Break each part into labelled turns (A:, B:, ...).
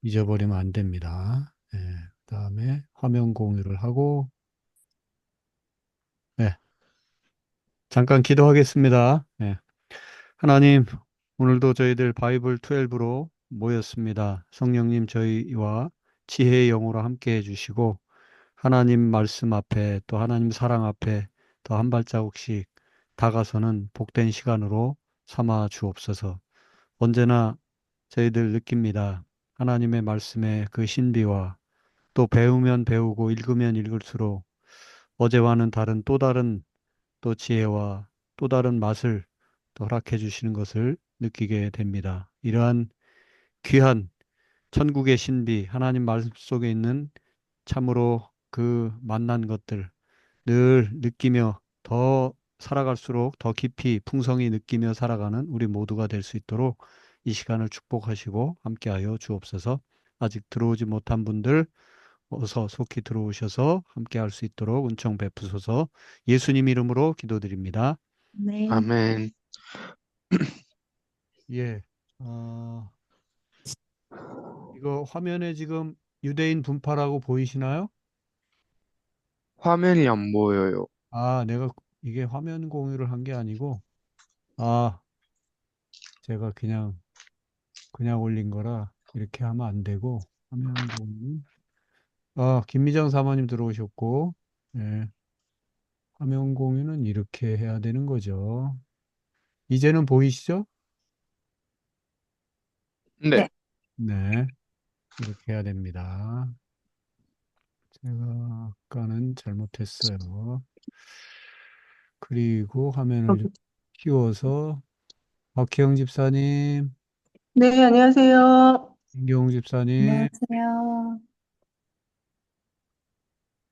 A: 잊어버리면 안 됩니다. 예, 그다음에 화면 공유를 하고, 네, 잠깐 기도하겠습니다. 예, 하나님, 오늘도 저희들 바이블 12로 모였습니다. 성령님 저희와 지혜의 영으로 함께 해주시고, 하나님 말씀 앞에 또 하나님 사랑 앞에 더 한 발자국씩 다가서는 복된 시간으로 삼아 주옵소서. 언제나 저희들 느낍니다. 하나님의 말씀의 그 신비와 또 배우면 배우고 읽으면 읽을수록 어제와는 다른 또 다른 또 지혜와 또 다른 맛을 또 허락해 주시는 것을 느끼게 됩니다. 이러한 귀한 천국의 신비, 하나님 말씀 속에 있는 참으로 그 만난 것들 늘 느끼며 더 살아갈수록 더 깊이 풍성히 느끼며 살아가는 우리 모두가 될 수 있도록 이 시간을 축복하시고 함께하여 주옵소서. 아직 들어오지 못한 분들 어서 속히 들어오셔서 함께할 수 있도록 은총 베푸소서. 예수님 이름으로 기도드립니다.
B: 네.
C: 아멘.
A: 예. 이거 화면에 지금 유대인 분파라고 보이시나요?
C: 화면이 안 보여요.
A: 내가 이게 화면 공유를 한 게 아니고, 아, 제가 그냥 올린 거라 이렇게 하면 안 되고, 화면 공유. 김미정 사모님 들어오셨고, 예, 화면 공유는 이렇게 해야 되는 거죠. 이제는 보이시죠?
C: 네.
B: 네.
A: 네, 이렇게 해야 됩니다. 제가 아까는 잘못했어요. 그리고 화면을 좀
B: 여기.
A: 키워서, 박혜영 집사님,
B: 네, 안녕하세요.
A: 민경욱 집사님,
B: 안녕하세요.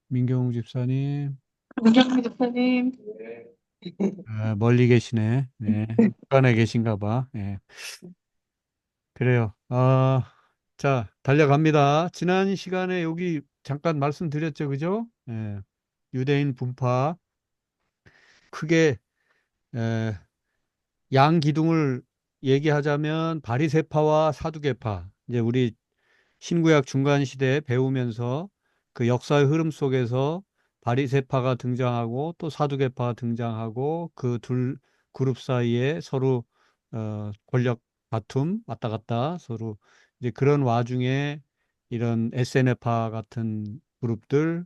A: 민경욱 집사님,
B: 민경미 대표님.
A: 멀리 계시네. 네, 북한에 계신가 봐. 예, 그래요. 자, 달려갑니다. 지난 시간에 여기 잠깐 말씀드렸죠, 그죠? 예, 유대인 분파 크게 에, 양기둥을 얘기하자면 바리새파와 사두개파. 이제 우리 신구약 중간 시대에 배우면서 그 역사의 흐름 속에서 바리새파가 등장하고 또 사두개파가 등장하고 그 둘 그룹 사이에 서로 권력 다툼 왔다 갔다 서로 이제 그런 와중에 이런 SNF파 같은 그룹들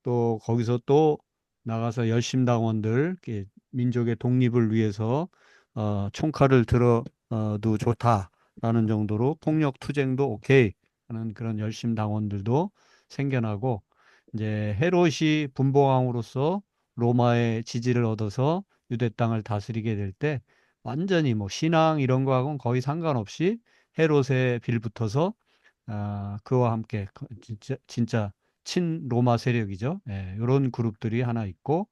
A: 또 거기서 또 나가서 열심당원들 민족의 독립을 위해서 총칼을 들어도 좋다라는 정도로 폭력 투쟁도 오케이 하는 그런 열심당원들도 생겨나고 이제 헤롯이 분봉왕으로서 로마의 지지를 얻어서 유대 땅을 다스리게 될 때 완전히 뭐 신앙 이런 거하고는 거의 상관없이 헤롯에 빌붙어서 그와 함께 진짜 친 로마 세력이죠. 예, 이런 그룹들이 하나 있고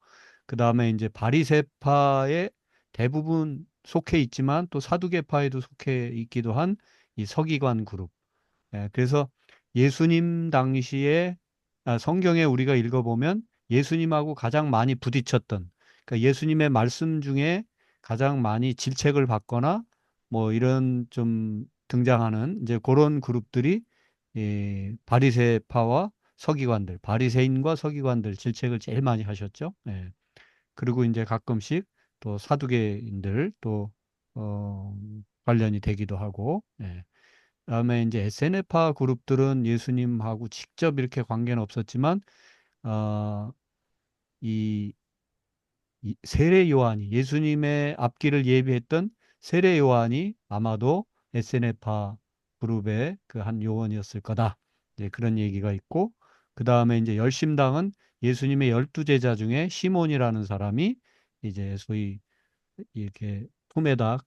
A: 그 다음에 이제 바리새파에 대부분 속해 있지만 또 사두개파에도 속해 있기도 한 이 서기관 그룹. 예, 그래서 예수님 당시에 성경에 우리가 읽어보면 예수님하고 가장 많이 부딪혔던 그러니까 예수님의 말씀 중에 가장 많이 질책을 받거나 뭐 이런 좀 등장하는 이제 그런 그룹들이 바리새파와 서기관들, 바리새인과 서기관들 질책을 제일 많이 하셨죠. 예. 그리고 이제 가끔씩 또 사두개인들 또 어, 관련이 되기도 하고. 예. 그다음에 이제 SNF파 그룹들은 예수님하고 직접 이렇게 관계는 없었지만 어, 이, 이 세례 요한이 예수님의 앞길을 예비했던 세례 요한이 아마도 SNF파 그룹의 그 한 요원이었을 거다. 이제 그런 얘기가 있고 그 다음에 이제 열심당은 예수님의 12제자 중에 시몬이라는 사람이 이제 소위 이렇게 품에다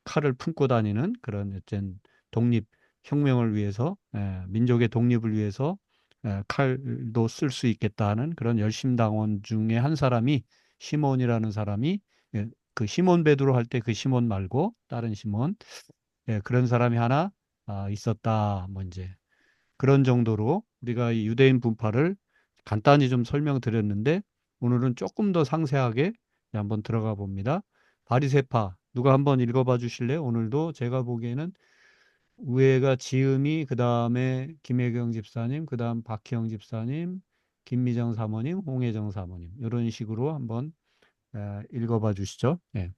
A: 칼을 품고 다니는 그런 어떤 독립 혁명을 위해서 민족의 독립을 위해서 칼도 쓸 수 있겠다는 그런 열심당원 중에 한 사람이 시몬이라는 사람이 그 시몬 베드로 할 때 그 시몬 말고 다른 시몬 그런 사람이 하나 있었다. 뭐 이제 그런 정도로 우리가 이 유대인 분파를 간단히 좀 설명드렸는데 오늘은 조금 더 상세하게 한번 들어가 봅니다. 바리새파 누가 한번 읽어봐 주실래요? 오늘도 제가 보기에는 우회가 지음이, 그 다음에 김혜경 집사님, 그 다음 박희영 집사님, 김미정 사모님, 홍혜정 사모님. 이런 식으로 한번 읽어봐 주시죠. 예.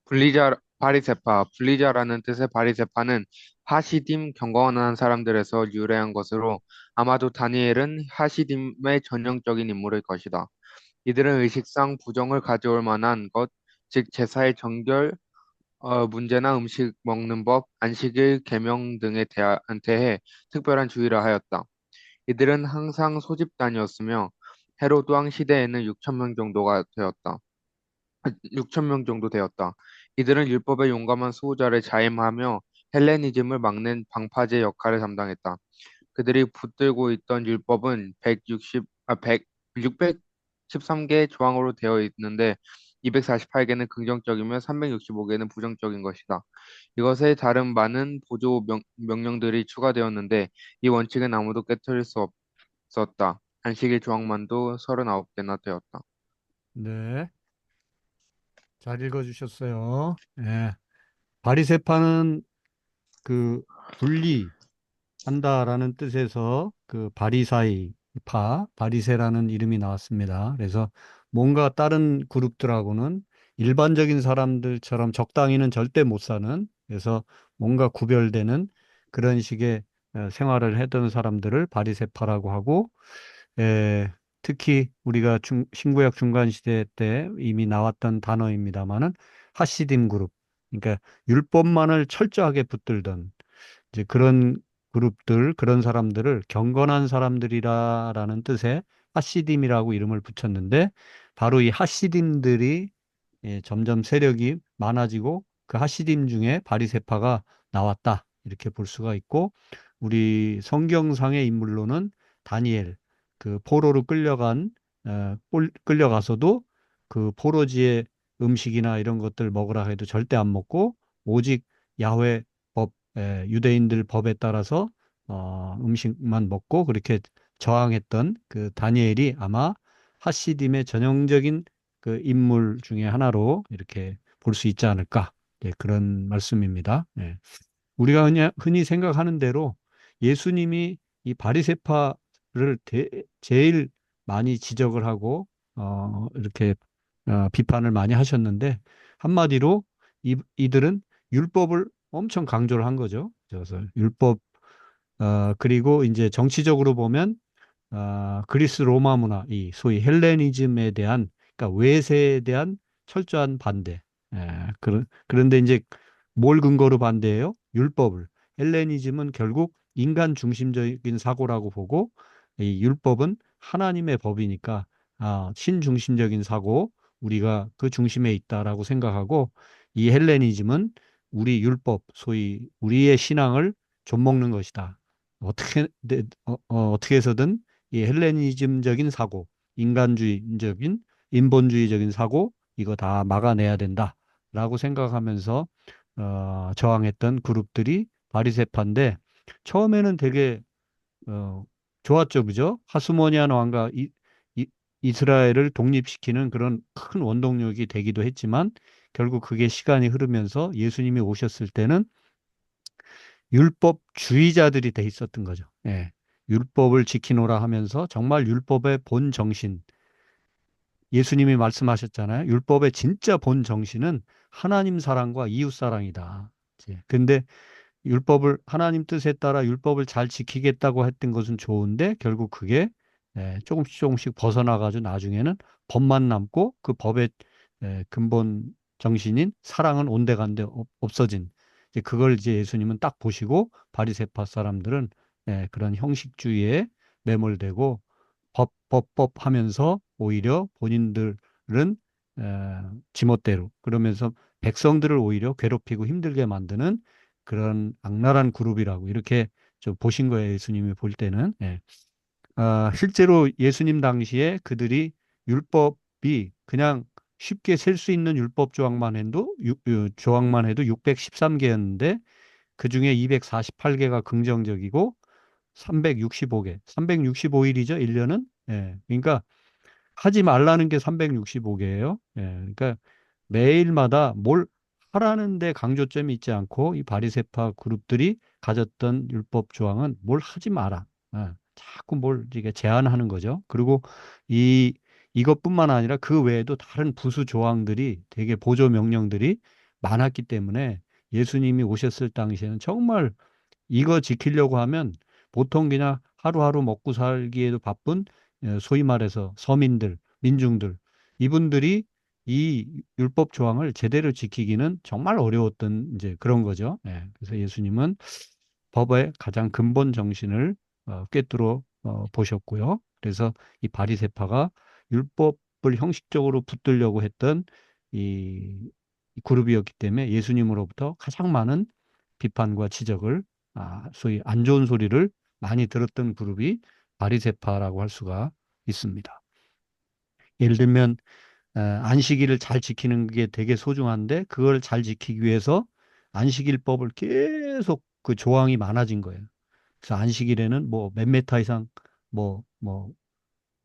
C: 분리자라는 뜻의 바리새파는 하시딤 경건한 사람들에서 유래한 것으로 아마도 다니엘은 하시딤의 전형적인 인물일 것이다. 이들은 의식상 부정을 가져올 만한 것, 즉 제사의 정결, 문제나 음식 먹는 법, 안식일 계명 등에 대해 특별한 주의를 하였다. 이들은 항상 소집단이었으며 헤로드 왕 시대에는 6천 명 정도가 되었다. 6천 명 정도 되었다. 이들은 율법의 용감한 수호자를 자임하며 헬레니즘을 막는 방파제 역할을 담당했다. 그들이 붙들고 있던 율법은 613개의 조항으로 되어 있는데 248개는 긍정적이며 365개는 부정적인 것이다. 이것에 다른 많은 명령들이 추가되었는데 이 원칙은 아무도 깨뜨릴 수 없었다. 안식일 조항만도 39개나 되었다.
A: 네. 잘 읽어 주셨어요. 예. 바리새파는 그 분리한다라는 뜻에서 그 바리사이 바리새라는 이름이 나왔습니다. 그래서 뭔가 다른 그룹들하고는 일반적인 사람들처럼 적당히는 절대 못 사는, 그래서 뭔가 구별되는 그런 식의 생활을 했던 사람들을 바리새파라고 하고, 특히 우리가 신구약 중간 시대 때 이미 나왔던 단어입니다만은 하시딤 그룹, 그러니까 율법만을 철저하게 붙들던 이제 그런 그룹들, 그런 사람들을 경건한 사람들이라라는 뜻의 하시딤이라고 이름을 붙였는데, 바로 이 하시딤들이 점점 세력이 많아지고 그 하시딤 중에 바리새파가 나왔다, 이렇게 볼 수가 있고, 우리 성경상의 인물로는 다니엘, 그 포로로 끌려가서도 그 포로지의 음식이나 이런 것들 먹으라 해도 절대 안 먹고 오직 야훼 법, 유대인들 법에 따라서 음식만 먹고 그렇게 저항했던 그 다니엘이 아마 하시딤의 전형적인 그 인물 중에 하나로 이렇게 볼 수 있지 않을까. 예, 그런 말씀입니다. 예. 우리가 흔히 생각하는 대로 예수님이 이 바리새파를 제일 많이 지적을 하고 이렇게 비판을 많이 하셨는데, 한마디로 이들은 율법을 엄청 강조를 한 거죠. 그래서 율법, 그리고 이제 정치적으로 보면 그리스 로마 문화, 이 소위 헬레니즘에 대한, 그러니까 외세에 대한 철저한 반대. 그런데 이제 뭘 근거로 반대해요? 율법을. 헬레니즘은 결국 인간 중심적인 사고라고 보고, 이 율법은 하나님의 법이니까 신중심적인 사고, 우리가 그 중심에 있다라고 생각하고, 이 헬레니즘은 우리 율법, 소위 우리의 신앙을 좀먹는 것이다. 어떻게 해서든 이 헬레니즘적인 사고, 인간주의적인 인본주의적인 사고, 이거 다 막아내야 된다라고 생각하면서 저항했던 그룹들이 바리새파인데, 처음에는 되게 어, 좋았죠, 그죠? 하스모니안 왕가 이, 이스라엘을 독립시키는 그런 큰 원동력이 되기도 했지만, 결국 그게 시간이 흐르면서 예수님이 오셨을 때는 율법주의자들이 돼 있었던 거죠. 예. 율법을 지키노라 하면서 정말 율법의 본 정신, 예수님이 말씀하셨잖아요. 율법의 진짜 본 정신은 하나님 사랑과 이웃 사랑이다. 근데 율법을, 하나님 뜻에 따라 율법을 잘 지키겠다고 했던 것은 좋은데 결국 그게 조금씩 조금씩 벗어나가지고 나중에는 법만 남고 그 법의 근본 정신인 사랑은 온데간데 없어진, 이제 그걸 이제 예수님은 딱 보시고 바리새파 사람들은 그런 형식주의에 매몰되고 법 하면서 오히려 본인들은 지멋대로 그러면서 백성들을 오히려 괴롭히고 힘들게 만드는 그런 악랄한 그룹이라고 이렇게 좀 보신 거예요. 예수님이 볼 때는. 예. 실제로 예수님 당시에 그들이 율법이 그냥 쉽게 셀 수 있는 율법 조항만 해도 613개였는데 그중에 248개가 긍정적이고 365개, 365일이죠, 1년은. 예. 그러니까 하지 말라는 게 365개예요. 예. 그러니까 매일마다 뭘 하라는 데 강조점이 있지 않고 이 바리새파 그룹들이 가졌던 율법 조항은 뭘 하지 마라. 자꾸 뭘 이게 제한하는 거죠. 그리고 이 이것뿐만 아니라 그 외에도 다른 부수 조항들이 되게 보조 명령들이 많았기 때문에 예수님이 오셨을 당시에는 정말 이거 지키려고 하면 보통 그냥 하루하루 먹고 살기에도 바쁜 소위 말해서 서민들, 민중들 이분들이 이 율법 조항을 제대로 지키기는 정말 어려웠던 이제 그런 거죠. 그래서 예수님은 법의 가장 근본 정신을 꿰뚫어 보셨고요. 그래서 이 바리새파가 율법을 형식적으로 붙들려고 했던 이 그룹이었기 때문에 예수님으로부터 가장 많은 비판과 지적을 소위 안 좋은 소리를 많이 들었던 그룹이 바리새파라고 할 수가 있습니다. 예를 들면 안식일을 잘 지키는 게 되게 소중한데 그걸 잘 지키기 위해서 안식일법을 계속 그 조항이 많아진 거예요. 그래서 안식일에는 뭐 몇 메타 이상 뭐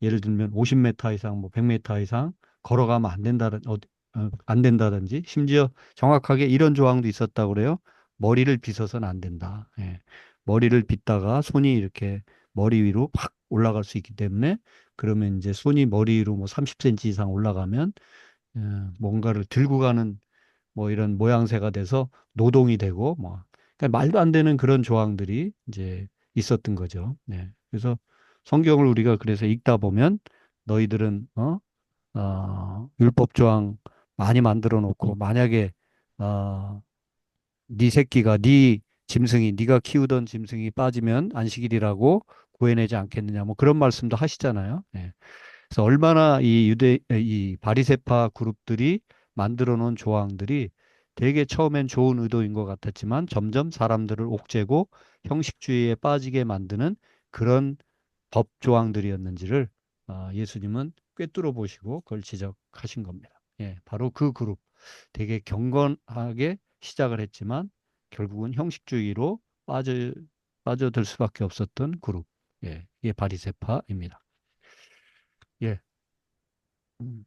A: 예를 들면 50m 이상 뭐 100m 이상 걸어가면 안 된다든지 심지어 정확하게 이런 조항도 있었다고 그래요. 머리를 빗어서는 안 된다. 머리를 빗다가 손이 이렇게 머리 위로 확 올라갈 수 있기 때문에 그러면 이제 손이 머리 위로 뭐 30cm 이상 올라가면 뭔가를 들고 가는 뭐 이런 모양새가 돼서 노동이 되고 뭐 그러니까 말도 안 되는 그런 조항들이 이제 있었던 거죠. 그래서 성경을 우리가 그래서 읽다 보면 너희들은 율법 조항 많이 만들어 놓고 만약에 어, 네 새끼가 네 짐승이 네가 키우던 짐승이 빠지면 안식일이라고 구해내지 않겠느냐 뭐 그런 말씀도 하시잖아요. 그래서 얼마나 이 바리새파 그룹들이 만들어 놓은 조항들이 되게 처음엔 좋은 의도인 것 같았지만 점점 사람들을 옥죄고 형식주의에 빠지게 만드는 그런 법 조항들이었는지를 예수님은 꿰뚫어 보시고 그걸 지적하신 겁니다. 바로 그 그룹 되게 경건하게 시작을 했지만 결국은 형식주의로 빠져들 수밖에 없었던 그룹. 이게 바리새파입니다. 예.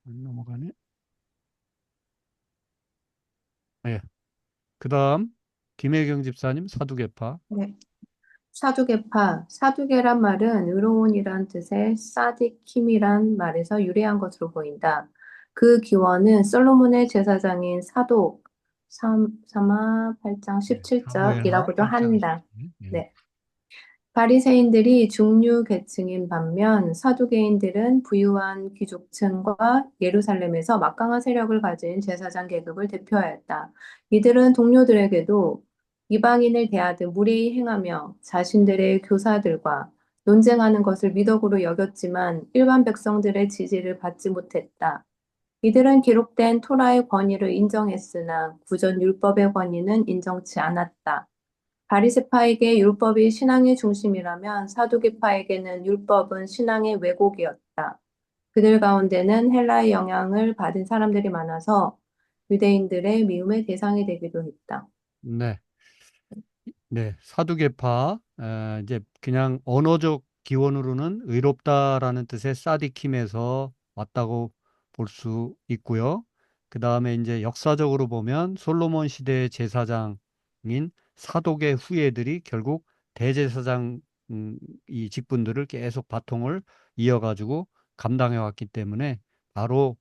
A: 넘어가네. 예. 그다음 김혜경 집사님 사두개파.
B: 네. 사두개파. 사두개란 말은 의로운이란 뜻의 사디킴이란 말에서 유래한 것으로 보인다. 그 기원은 솔로몬의 제사장인 사독, 사마 8장
A: 사무엘하
B: 17절이라고도
A: 8장
B: 한다.
A: 10절.
B: 네. 바리새인들이 중류 계층인 반면 사두개인들은 부유한 귀족층과 예루살렘에서 막강한 세력을 가진 제사장 계급을 대표하였다. 이들은 동료들에게도 이방인을 대하듯 무례히 행하며 자신들의 교사들과 논쟁하는 것을 미덕으로 여겼지만 일반 백성들의 지지를 받지 못했다. 이들은 기록된 토라의 권위를 인정했으나 구전 율법의 권위는 인정치 않았다. 바리새파에게 율법이 신앙의 중심이라면 사두개파에게는 율법은 신앙의 왜곡이었다. 그들 가운데는 헬라의 영향을 받은 사람들이 많아서 유대인들의 미움의 대상이 되기도 했다.
A: 네. 네, 사두개파, 이제 그냥 언어적 기원으로는 의롭다라는 뜻의 사디킴에서 왔다고 볼 수 있고요. 그 다음에 이제 역사적으로 보면 솔로몬 시대의 제사장인 사독의 후예들이 결국 대제사장 이 직분들을 계속 바통을 이어가지고 감당해 왔기 때문에 바로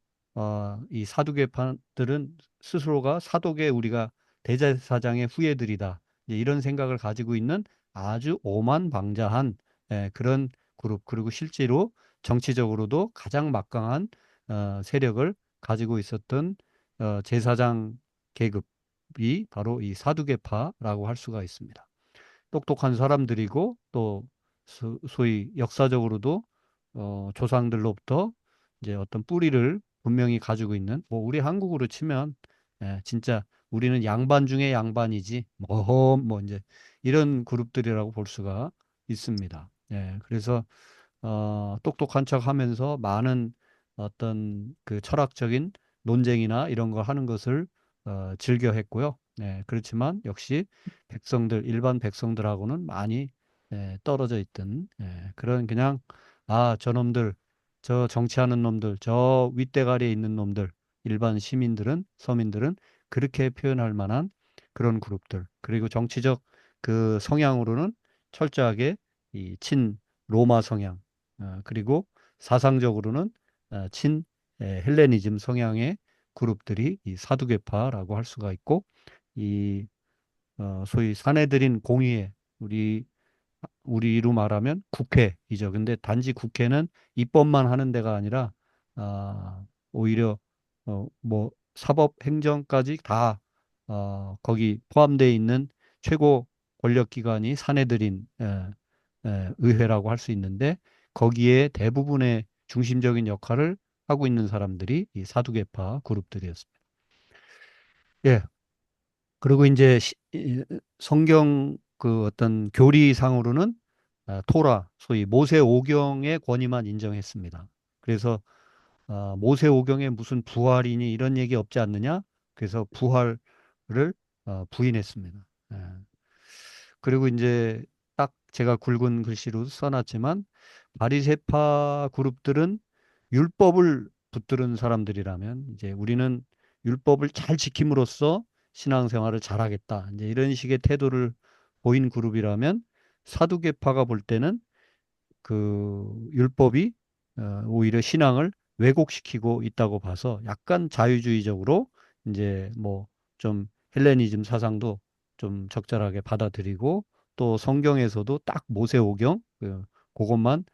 A: 이 사두개파들은 스스로가 사독의 우리가 대제사장의 후예들이다. 이제 이런 생각을 가지고 있는 아주 오만방자한 그런 그룹 그리고 실제로 정치적으로도 가장 막강한 세력을 가지고 있었던 제사장 계급이 바로 이 사두개파라고 할 수가 있습니다. 똑똑한 사람들이고 또 소위 역사적으로도 조상들로부터 이제 어떤 뿌리를 분명히 가지고 있는 뭐 우리 한국으로 치면 진짜 우리는 양반 중에 양반이지 뭐 이제 이런 그룹들이라고 볼 수가 있습니다. 그래서 똑똑한 척 하면서 많은 어떤 그 철학적인 논쟁이나 이런 거 하는 것을 즐겨 했고요. 그렇지만 역시 일반 백성들하고는 많이 떨어져 있던 그런 그냥 저놈들, 저 정치하는 놈들, 저 윗대가리에 있는 놈들, 일반 시민들은 서민들은 그렇게 표현할 만한 그런 그룹들. 그리고 정치적 그 성향으로는 철저하게 이 친 로마 성향, 그리고 사상적으로는 친 헬레니즘 성향의 그룹들이 이 사두개파라고 할 수가 있고, 이 소위 사내들인 공의회, 우리로 말하면 국회이죠. 근데 단지 국회는 입법만 하는 데가 아니라 오히려 뭐 사법 행정까지 다 거기 포함되어 있는 최고 권력 기관이 사내들인 의회라고 할 수 있는데, 거기에 대부분의 중심적인 역할을 하고 있는 사람들이 이 사두개파 그룹들이었습니다. 예. 그리고 이제 성경 그 어떤 교리상으로는 토라, 소위 모세오경의 권위만 인정했습니다. 그래서 모세오경에 무슨 부활이니 이런 얘기 없지 않느냐? 그래서 부활을 부인했습니다. 예. 그리고 이제 딱 제가 굵은 글씨로 써놨지만, 바리새파 그룹들은 율법을 붙드는 사람들이라면 이제 우리는 율법을 잘 지킴으로써 신앙생활을 잘하겠다, 이제 이런 식의 태도를 보인 그룹이라면, 사두개파가 볼 때는 그 율법이 오히려 신앙을 왜곡시키고 있다고 봐서 약간 자유주의적으로 이제 뭐 좀 헬레니즘 사상도 좀 적절하게 받아들이고, 또 성경에서도 딱 모세오경 그것만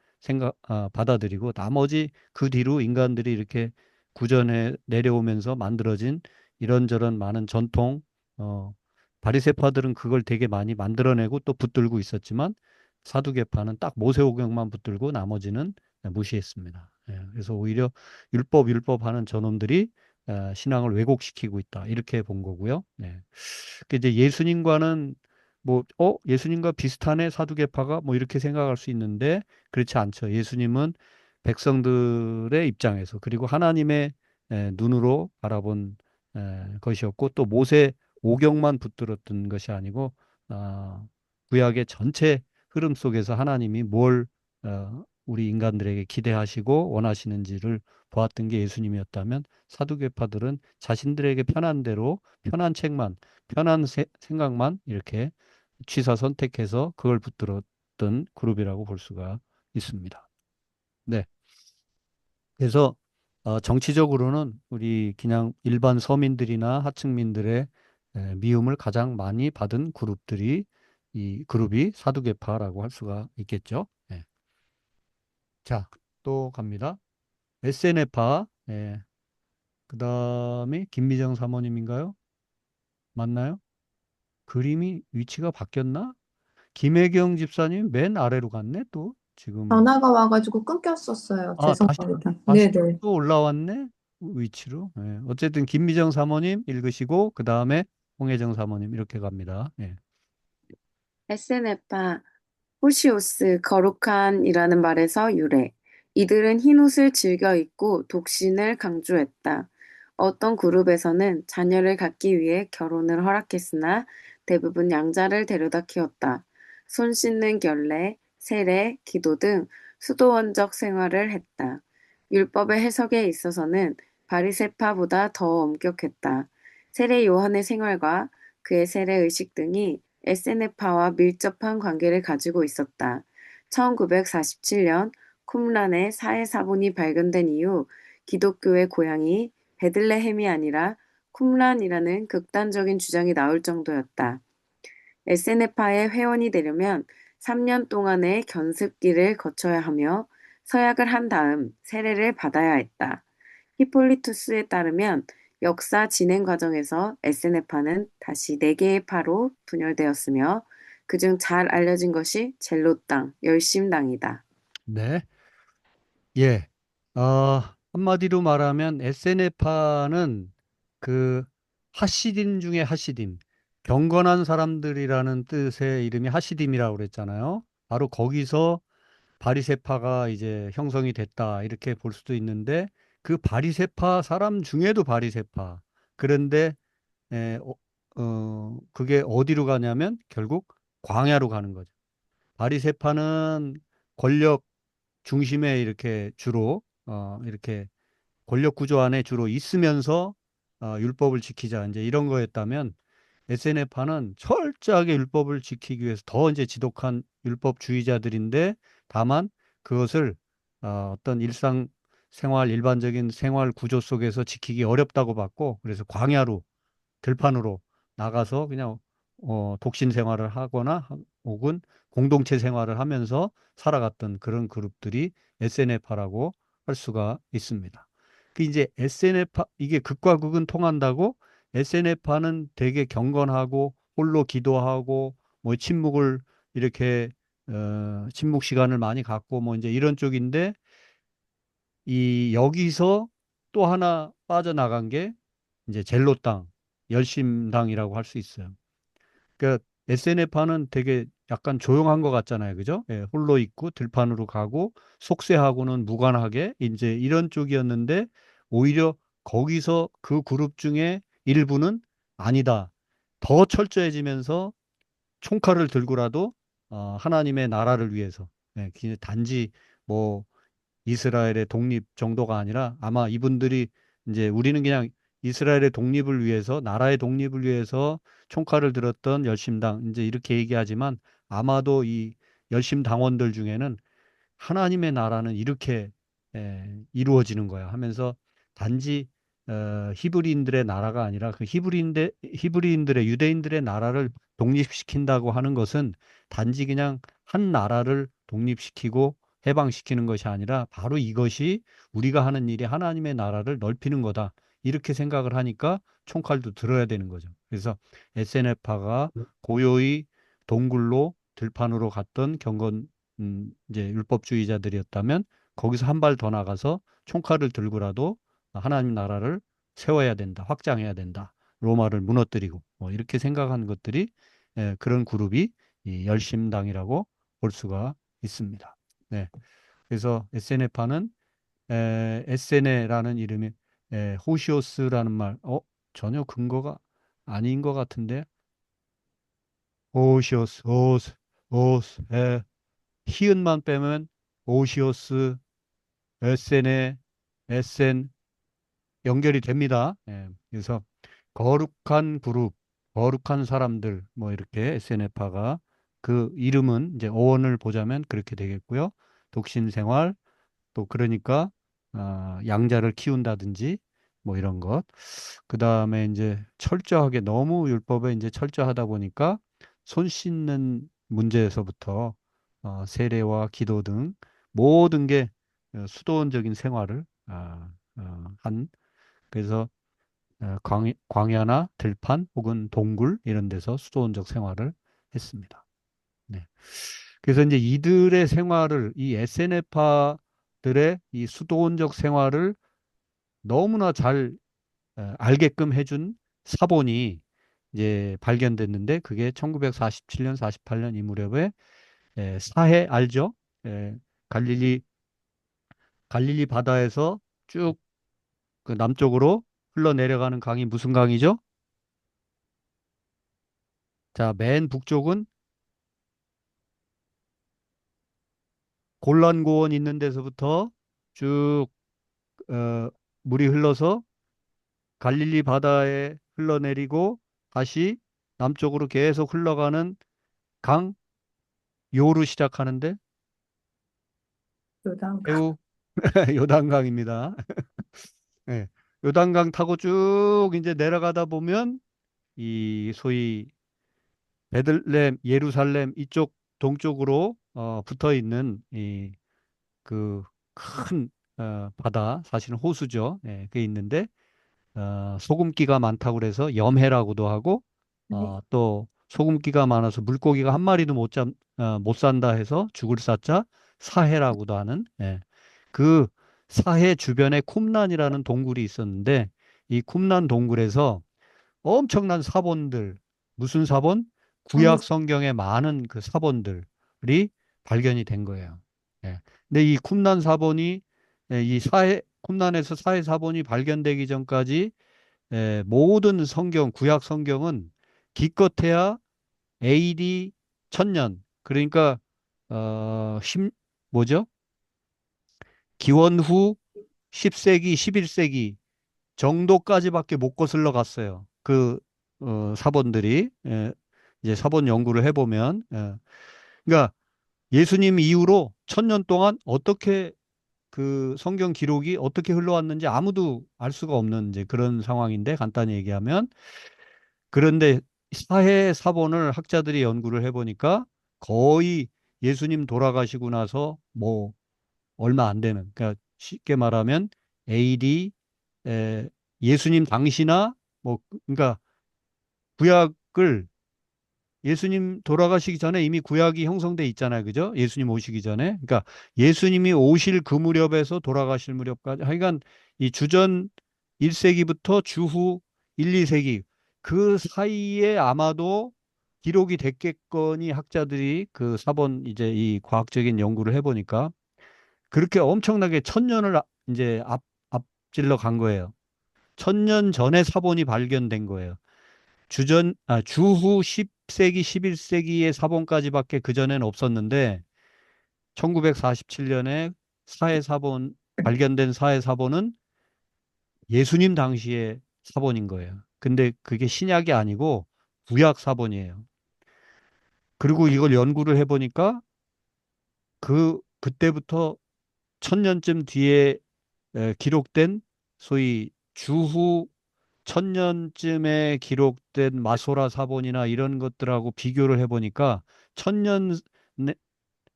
A: 받아들이고, 나머지 그 뒤로 인간들이 이렇게 구전해 내려오면서 만들어진 이런저런 많은 전통, 어 바리새파들은 그걸 되게 많이 만들어내고 또 붙들고 있었지만, 사두개파는 딱 모세오경만 붙들고 나머지는 무시했습니다. 예, 그래서 오히려 율법 하는 저놈들이 신앙을 왜곡시키고 있다, 이렇게 본 거고요. 네. 그 이제 예수님과는 뭐 예수님과 비슷하네 사두개파가, 뭐 이렇게 생각할 수 있는데 그렇지 않죠. 예수님은 백성들의 입장에서, 그리고 하나님의 눈으로 바라본 것이었고, 또 모세 오경만 붙들었던 것이 아니고 구약의 전체 흐름 속에서 하나님이 뭘 우리 인간들에게 기대하시고 원하시는지를 보았던 게 예수님이었다면, 사두개파들은 자신들에게 편한 대로 편한 책만, 편한 생각만 이렇게 취사 선택해서 그걸 붙들었던 그룹이라고 볼 수가 있습니다. 네. 그래서 정치적으로는 우리 그냥 일반 서민들이나 하층민들의 미움을 가장 많이 받은 그룹들이, 이 그룹이 사두개파라고 할 수가 있겠죠. 네. 자, 또 갑니다. SNF파. 예. 그 다음에 김미정 사모님인가요? 맞나요? 그림이 위치가 바뀌었나? 김혜경 집사님 맨 아래로 갔네, 또. 지금.
B: 전화가 와가지고 끊겼었어요.
A: 다시,
B: 죄송합니다.
A: 다시
B: 네네.
A: 또 올라왔네? 위치로. 예. 어쨌든 김미정 사모님 읽으시고, 그 다음에 홍혜정 사모님 이렇게 갑니다. 예.
D: 에세네파, 호시오스, 거룩한이라는 말에서 유래. 이들은 흰옷을 즐겨 입고 독신을 강조했다. 어떤 그룹에서는 자녀를 갖기 위해 결혼을 허락했으나 대부분 양자를 데려다 키웠다. 손 씻는 결례, 세례, 기도 등 수도원적 생활을 했다. 율법의 해석에 있어서는 바리새파보다 더 엄격했다. 세례 요한의 생활과 그의 세례 의식 등이 SNF파와 밀접한 관계를 가지고 있었다. 1947년 쿰란의 사해사본이 발견된 이후 기독교의 고향이 베들레헴이 아니라 쿰란이라는 극단적인 주장이 나올 정도였다. SNF파의 회원이 되려면 3년 동안의 견습기를 거쳐야 하며 서약을 한 다음 세례를 받아야 했다. 히폴리투스에 따르면 역사 진행 과정에서 SNF파는 다시 4개의 파로 분열되었으며 그중 잘 알려진 것이 젤로당, 열심당이다.
A: 네. 예. 한마디로 말하면 SNF파는 그 하시딘 중에 하시딘, 경건한 사람들이라는 뜻의 이름이 하시딤이라고 그랬잖아요. 바로 거기서 바리새파가 이제 형성이 됐다, 이렇게 볼 수도 있는데, 그 바리새파 사람 중에도 바리새파. 그런데 그게 어디로 가냐면 결국 광야로 가는 거죠. 바리새파는 권력 중심에 이렇게 주로 이렇게 권력 구조 안에 주로 있으면서 율법을 지키자 이제 이런 거였다면 SNF파는 철저하게 율법을 지키기 위해서 더 이제 지독한 율법주의자들인데 다만 그것을 어떤 일상생활 일반적인 생활 구조 속에서 지키기 어렵다고 봤고 그래서 광야로 들판으로 나가서 그냥 독신 생활을 하거나 혹은 공동체 생활을 하면서 살아갔던 그런 그룹들이 SNF파라고 할 수가 있습니다. 그 이제 SNF파 이게 극과 극은 통한다고 SNF파는 되게 경건하고 홀로 기도하고 뭐 침묵을 이렇게 침묵 시간을 많이 갖고 뭐 이제 이런 쪽인데 이 여기서 또 하나 빠져나간 게 이제 젤로땅, 열심당이라고 할 수 있어요. 그러니까 SNF파는 되게 약간 조용한 것 같잖아요. 그죠? 예, 홀로 있고 들판으로 가고 속세하고는 무관하게 이제 이런 쪽이었는데 오히려 거기서 그 그룹 중에 일부는 아니다. 더 철저해지면서 총칼을 들고라도 하나님의 나라를 위해서 그냥 단지 뭐 이스라엘의 독립 정도가 아니라 아마 이분들이 이제 우리는 그냥 이스라엘의 독립을 위해서 나라의 독립을 위해서 총칼을 들었던 열심당 이제 이렇게 얘기하지만 아마도 이 열심당원들 중에는 하나님의 나라는 이렇게 이루어지는 거야 하면서 단지 히브리인들의 나라가 아니라 그 히브리인들의 유대인들의 나라를 독립시킨다고 하는 것은 단지 그냥 한 나라를 독립시키고 해방시키는 것이 아니라 바로 이것이 우리가 하는 일이 하나님의 나라를 넓히는 거다. 이렇게 생각을 하니까 총칼도 들어야 되는 거죠. 그래서 SNF파가 고요히 동굴로 들판으로 갔던 이제 율법주의자들이었다면 거기서 한 발 더 나가서 총칼을 들고라도 하나님 나라를 세워야 된다, 확장해야 된다, 로마를 무너뜨리고 뭐 이렇게 생각한 것들이 그런 그룹이 이 열심당이라고 볼 수가 있습니다. 네, 그래서 SNF파는 SNA라는 이름이 호시오스라는 말, 전혀 근거가 아닌 것 같은데 호시오스, 오스, 히읗만 빼면 오시오스, SNA, SN 연결이 됩니다. 그래서 거룩한 그룹, 거룩한 사람들 뭐 이렇게 SNF파가 그 이름은 이제 어원을 보자면 그렇게 되겠고요. 독신 생활 또 그러니까 양자를 키운다든지 뭐 이런 것. 그다음에 이제 철저하게 너무 율법에 이제 철저하다 보니까 손 씻는 문제에서부터 세례와 기도 등 모든 게 수도원적인 생활을 한 그래서 광야나 들판 혹은 동굴 이런 데서 수도원적 생활을 했습니다. 네. 그래서 이제 이들의 생활을 이 SNF파들의 이 수도원적 생활을 너무나 잘 알게끔 해준 사본이 이제 발견됐는데 그게 1947년, 48년 이 무렵에 사해 알죠? 에, 갈릴리 갈릴리 바다에서 쭉 그 남쪽으로 흘러내려가는 강이 무슨 강이죠? 자, 맨 북쪽은 골란고원 있는 데서부터 쭉 물이 흘러서 갈릴리 바다에 흘러내리고 다시 남쪽으로 계속 흘러가는 강 요로 시작하는데
B: 요단강.
A: 배우 요단강입니다. 예. 요단강 타고 쭉 이제 내려가다 보면 이 소위 베들레헴, 예루살렘 이쪽 동쪽으로 붙어 있는 이 그 큰 바다, 사실은 호수죠. 예, 그게 있는데 소금기가 많다고 그래서 염해라고도 하고
B: 네.
A: 또 소금기가 많아서 물고기가 한 마리도 못 산다 해서 죽을 사자 사해라고도 하는 그 사해 주변에 쿰란이라는 동굴이 있었는데 이 쿰란 동굴에서 엄청난 사본들 무슨 사본?
B: 아무
A: 구약 성경에 많은 그 사본들이 발견이 된 거예요. 예. 근데 이 쿰란 사본이 이 사해 쿰란에서 사해 사본이 발견되기 전까지 모든 성경, 구약 성경은 기껏해야 AD 1000년, 그러니까, 뭐죠? 기원 후 10세기, 11세기, 정도까지밖에 못 거슬러 갔어요. 사본들이. 이제 사본 연구를 해보면. 그러니까 예수님 이후로 1000년 동안 어떻게 그 성경 기록이 어떻게 흘러왔는지 아무도 알 수가 없는 이제 그런 상황인데 간단히 얘기하면 그런데 사해 사본을 학자들이 연구를 해보니까 거의 예수님 돌아가시고 나서 뭐 얼마 안 되는 그러니까 쉽게 말하면 AD 예수님 당시나 뭐 그러니까 구약을 예수님 돌아가시기 전에 이미 구약이 형성돼 있잖아요. 그죠? 예수님 오시기 전에. 그러니까 예수님이 오실 그 무렵에서 돌아가실 무렵까지 하여간 이 주전 1세기부터 주후 1, 2세기 그 사이에 아마도 기록이 됐겠거니 학자들이 그 사본 이제 이 과학적인 연구를 해보니까 그렇게 엄청나게 1000년을 이제 앞질러 간 거예요. 1000년 전에 사본이 발견된 거예요. 주후 10세기, 11세기의 사본까지밖에 그전에는 없었는데 1947년에 발견된 사해 사본은 예수님 당시의 사본인 거예요. 근데 그게 신약이 아니고 구약 사본이에요. 그리고 이걸 연구를 해보니까 그때부터 1000년쯤 뒤에 기록된 소위 주후 1000년쯤에 기록된 마소라 사본이나 이런 것들하고 비교를 해보니까 1000년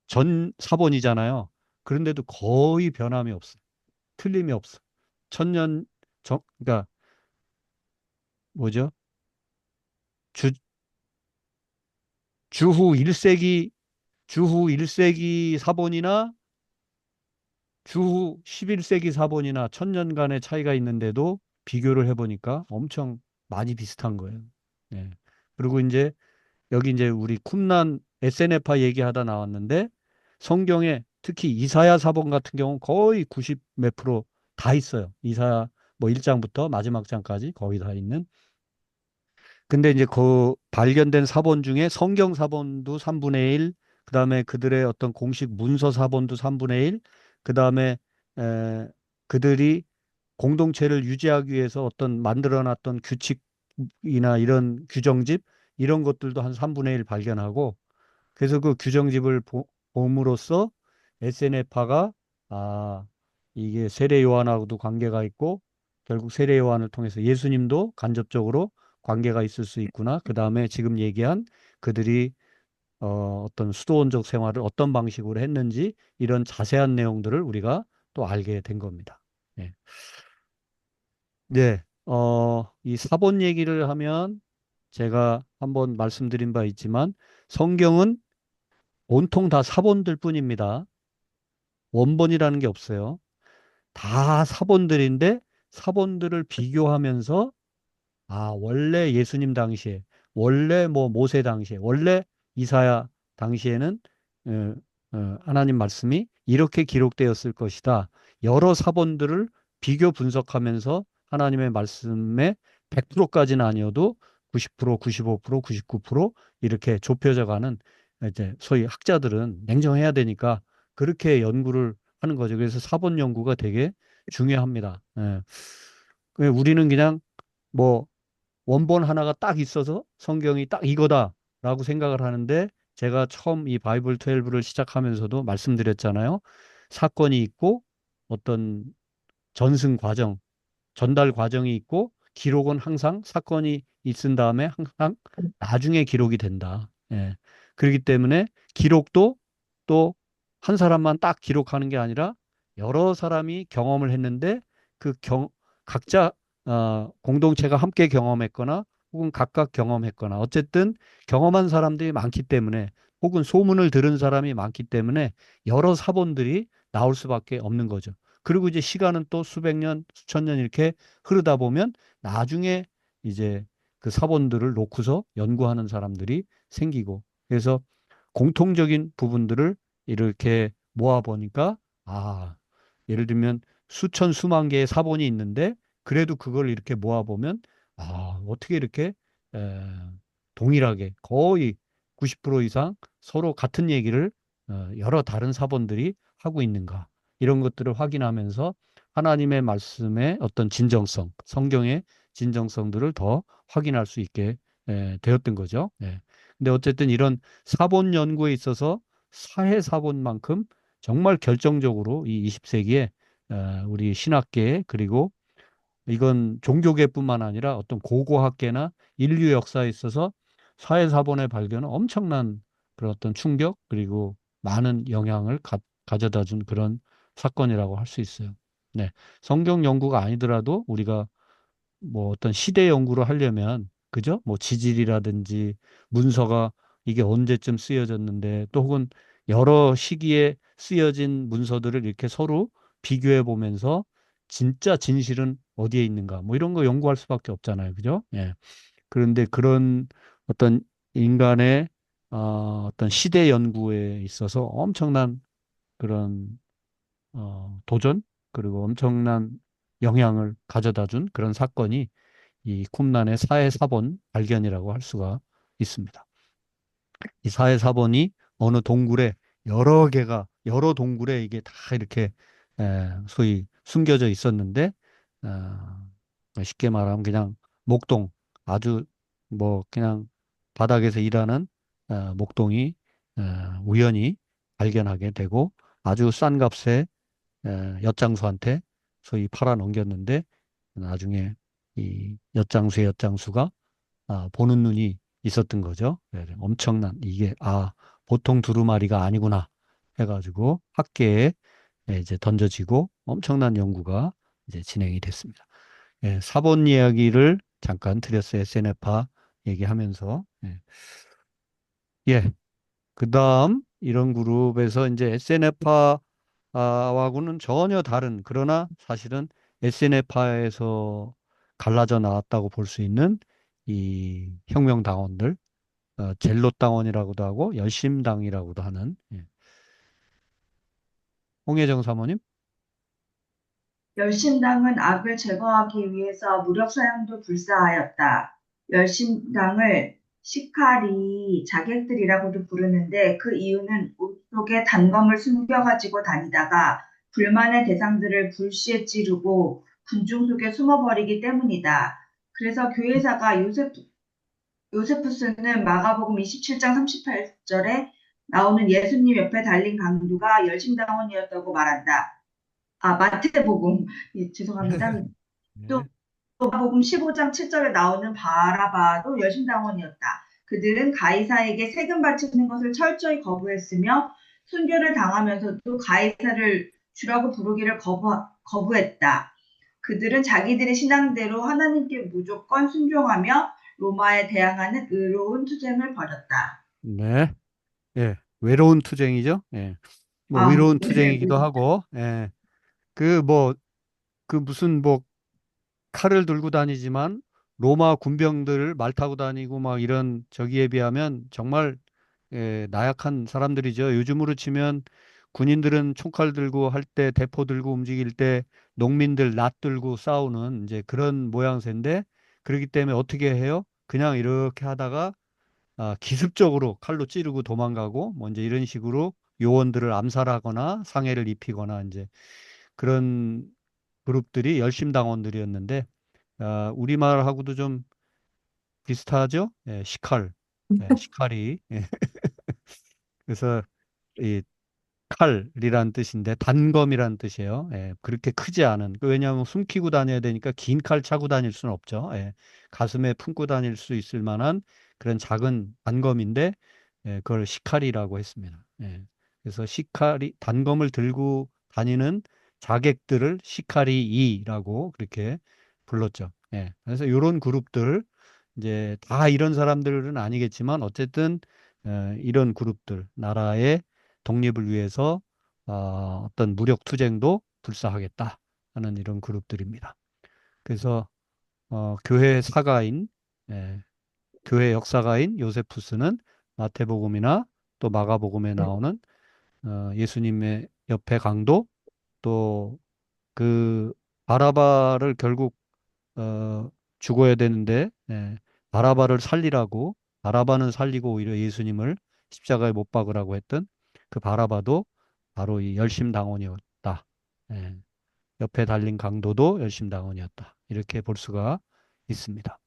A: 전 사본이잖아요. 그런데도 거의 변함이 없어. 틀림이 없어. 1000년 그러니까 뭐죠? 주, 주후 1세기, 주후 1세기 사본이나 주후 11세기 사본이나 1000년간의 차이가 있는데도 비교를 해보니까 엄청 많이 비슷한 거예요. 예. 그리고 이제 여기 이제 우리 쿰란 에세네파 얘기하다 나왔는데 성경에 특히 이사야 사본 같은 경우는 거의 90 몇 프로 다 있어요. 이사야 뭐 1장부터 마지막 장까지 거의 다 있는. 근데 이제 그 발견된 사본 중에 성경 사본도 3분의 1, 그다음에 그들의 어떤 공식 문서 사본도 3분의 1, 그다음에 에, 그들이 공동체를 유지하기 위해서 어떤 만들어놨던 규칙이나 이런 규정집 이런 것들도 한 3분의 1 발견하고 그래서 그 규정집을 봄으로써 SNF파가 아 이게 세례 요한하고도 관계가 있고 결국 세례 요한을 통해서 예수님도 간접적으로 관계가 있을 수 있구나. 그 다음에 지금 얘기한 그들이 어떤 수도원적 생활을 어떤 방식으로 했는지 이런 자세한 내용들을 우리가 또 알게 된 겁니다. 네. 네. 이 사본 얘기를 하면 제가 한번 말씀드린 바 있지만 성경은 온통 다 사본들 뿐입니다. 원본이라는 게 없어요. 다 사본들인데 사본들을 비교하면서 원래 예수님 당시에, 원래 뭐 모세 당시에, 원래 이사야 당시에는 어, 하나님 말씀이 이렇게 기록되었을 것이다. 여러 사본들을 비교 분석하면서 하나님의 말씀에 100%까지는 아니어도 90%, 95%, 99% 이렇게 좁혀져 가는 이제 소위 학자들은 냉정해야 되니까 그렇게 연구를 하는 거죠. 그래서 사본 연구가 되게 중요합니다. 예. 우리는 그냥 뭐 원본 하나가 딱 있어서 성경이 딱 이거다라고 생각을 하는데 제가 처음 이 바이블 12를 시작하면서도 말씀드렸잖아요. 사건이 있고 어떤 전승 과정, 전달 과정이 있고 기록은 항상 사건이 있은 다음에 항상 나중에 기록이 된다. 예. 그렇기 때문에 기록도 또 한 사람만 딱 기록하는 게 아니라 여러 사람이 경험을 했는데 각자 공동체가 함께 경험했거나 혹은 각각 경험했거나 어쨌든 경험한 사람들이 많기 때문에 혹은 소문을 들은 사람이 많기 때문에 여러 사본들이 나올 수밖에 없는 거죠. 그리고 이제 시간은 또 수백 년, 수천 년 이렇게 흐르다 보면 나중에 이제 그 사본들을 놓고서 연구하는 사람들이 생기고 그래서 공통적인 부분들을 이렇게 모아 보니까 아, 예를 들면 수천 수만 개의 사본이 있는데 그래도 그걸 이렇게 모아 보면 어떻게 이렇게 에, 동일하게 거의 90% 이상 서로 같은 얘기를 여러 다른 사본들이 하고 있는가 이런 것들을 확인하면서 하나님의 말씀의 어떤 진정성, 성경의 진정성들을 더 확인할 수 있게 되었던 거죠. 예. 근데 어쨌든 이런 사본 연구에 있어서 사회 사본만큼 정말 결정적으로 이 20세기에 우리 신학계 그리고 이건 종교계뿐만 아니라 어떤 고고학계나 인류 역사에 있어서 사회사본의 발견은 엄청난 그런 어떤 충격 그리고 많은 영향을 가져다 준 그런 사건이라고 할 수 있어요. 네. 성경 연구가 아니더라도 우리가 뭐 어떤 시대 연구를 하려면 그죠? 뭐 지질이라든지 문서가 이게 언제쯤 쓰여졌는데 또 혹은 여러 시기에 쓰여진 문서들을 이렇게 서로 비교해 보면서 진짜 진실은 어디에 있는가 뭐 이런 거 연구할 수밖에 없잖아요. 그죠? 예. 그런데 그런 어떤 인간의 어떤 시대 연구에 있어서 엄청난 그런 도전 그리고 엄청난 영향을 가져다 준 그런 사건이 이 쿰란의 사회사본 발견이라고 할 수가 있습니다. 이 사회사본이 어느 동굴에 여러 개가 여러 동굴에 이게 다 이렇게 소위 숨겨져 있었는데 쉽게 말하면 그냥 목동 아주 뭐 그냥 바닥에서 일하는 목동이 우연히 발견하게 되고 아주 싼 값에 엿장수한테 소위 팔아 넘겼는데 나중에 이 엿장수의 엿장수가 보는 눈이 있었던 거죠. 엄청난 이게 보통 두루마리가 아니구나 해가지고 학계에 이제 던져지고 엄청난 연구가 이제 진행이 됐습니다. 사본 이야기를 잠깐 드렸어요. SNF파 얘기하면서. 예. 그다음 이런 그룹에서 이제 SNF파하고는 전혀 다른 그러나 사실은 SNF파에서 갈라져 나왔다고 볼 수 있는 이 혁명당원들 젤롯당원이라고도 하고 열심당이라고도 하는 홍혜정 사모님.
E: 열심당은 악을 제거하기 위해서 무력 사용도 불사하였다. 열심당을 시카리 자객들이라고도 부르는데 그 이유는 옷 속에 단검을 숨겨가지고 다니다가 불만의 대상들을 불시에 찌르고 군중 속에 숨어버리기 때문이다. 그래서 교회사가 요세푸스는 마가복음 27장 38절에 나오는 예수님 옆에 달린 강도가 열심당원이었다고 말한다. 마태복음, 예, 죄송합니다. 또
A: 네.
E: 마가복음 15장 7절에 나오는 바라바도 열심당원이었다. 그들은 가이사에게 세금 바치는 것을 철저히 거부했으며 순교를 당하면서도 가이사를 주라고 부르기를 거부했다. 그들은 자기들의 신앙대로 하나님께 무조건 순종하며 로마에 대항하는 의로운 투쟁을 벌였다.
A: 네. 예. 외로운 투쟁이죠. 예. 뭐 의로운
E: 네.
A: 투쟁이기도 하고 예. 그 무슨 뭐 칼을 들고 다니지만 로마 군병들 말 타고 다니고 막 이런 저기에 비하면 정말 나약한 사람들이죠. 요즘으로 치면 군인들은 총칼 들고 할 때 대포 들고 움직일 때 농민들 낫 들고 싸우는 이제 그런 모양새인데 그렇기 때문에 어떻게 해요? 그냥 이렇게 하다가 기습적으로 칼로 찌르고 도망가고 뭐 이제 이런 식으로 요원들을 암살하거나 상해를 입히거나 이제 그런 그룹들이 열심당원들이었는데 우리말하고도 좀 비슷하죠? 예, 시칼. 시칼이. 예. 그래서 이 칼이란 뜻인데 단검이란 뜻이에요. 그렇게 크지 않은. 왜냐하면 숨기고 다녀야 되니까 긴 칼 차고 다닐 수는 없죠. 가슴에 품고 다닐 수 있을 만한 그런 작은 단검인데 그걸 시칼이라고 했습니다. 그래서 시칼이 단검을 들고 다니는 자객들을 시카리이라고 그렇게 불렀죠. 그래서 이런 그룹들 이제 다 이런 사람들은 아니겠지만 어쨌든 이런 그룹들 나라의 독립을 위해서 어떤 무력 투쟁도 불사하겠다 하는 이런 그룹들입니다. 그래서 교회 사가인 교회 역사가인 요세푸스는 마태복음이나 또 마가복음에 나오는 예수님의 옆에 강도 또 그 바라바를 결국 죽어야 되는데 바라바를 살리라고 바라바는 살리고 오히려 예수님을 십자가에 못 박으라고 했던 그 바라바도 바로 이 열심당원이었다. 예. 옆에 달린 강도도 열심당원이었다. 이렇게 볼 수가 있습니다.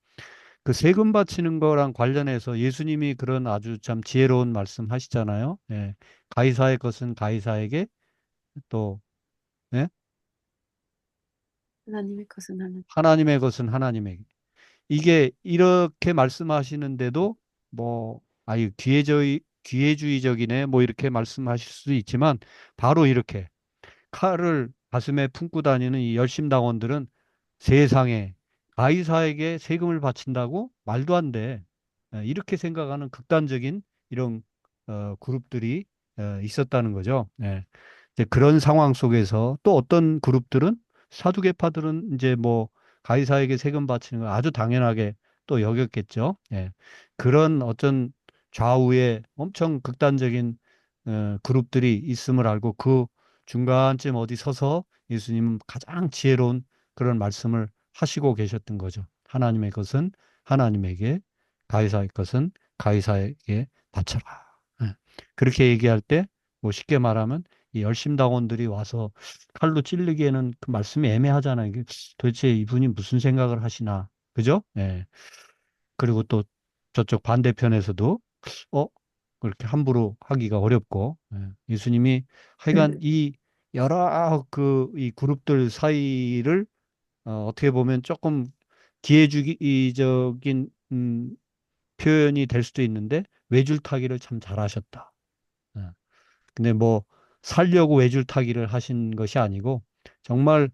A: 그 세금 바치는 거랑 관련해서 예수님이 그런 아주 참 지혜로운 말씀 하시잖아요. 예. 가이사의 것은 가이사에게 또 예?
D: 하나님의 것은 하나님.
A: 하나님의 것은 하나님에게. 이게 이렇게 말씀하시는데도 뭐 아유 기회주의적이네 뭐 이렇게 말씀하실 수도 있지만 바로 이렇게 칼을 가슴에 품고 다니는 이 열심당원들은 세상에 가이사에게 세금을 바친다고 말도 안 돼. 이렇게 생각하는 극단적인 이런 그룹들이 있었다는 거죠. 예. 이제 그런 상황 속에서 또 어떤 그룹들은 사두개파들은 이제 뭐 가이사에게 세금 바치는 걸 아주 당연하게 또 여겼겠죠. 예. 그런 어떤 좌우에 엄청 극단적인 그룹들이 있음을 알고 그 중간쯤 어디 서서 예수님은 가장 지혜로운 그런 말씀을 하시고 계셨던 거죠. 하나님의 것은 하나님에게, 가이사의 것은 가이사에게 바쳐라. 예. 그렇게 얘기할 때, 뭐 쉽게 말하면 이 열심당원들이 와서 칼로 찔르기에는 그 말씀이 애매하잖아요. 이게 도대체 이분이 무슨 생각을 하시나. 그죠? 예. 그리고 또 저쪽 반대편에서도 어 그렇게 함부로 하기가 어렵고 예수님이 하여간 이 여러 그 이 그룹들 사이를 어떻게 보면 조금 기회주의적인 표현이 될 수도 있는데 외줄타기를 참 잘하셨다. 예. 근데 뭐 살려고 외줄타기를 하신 것이 아니고 정말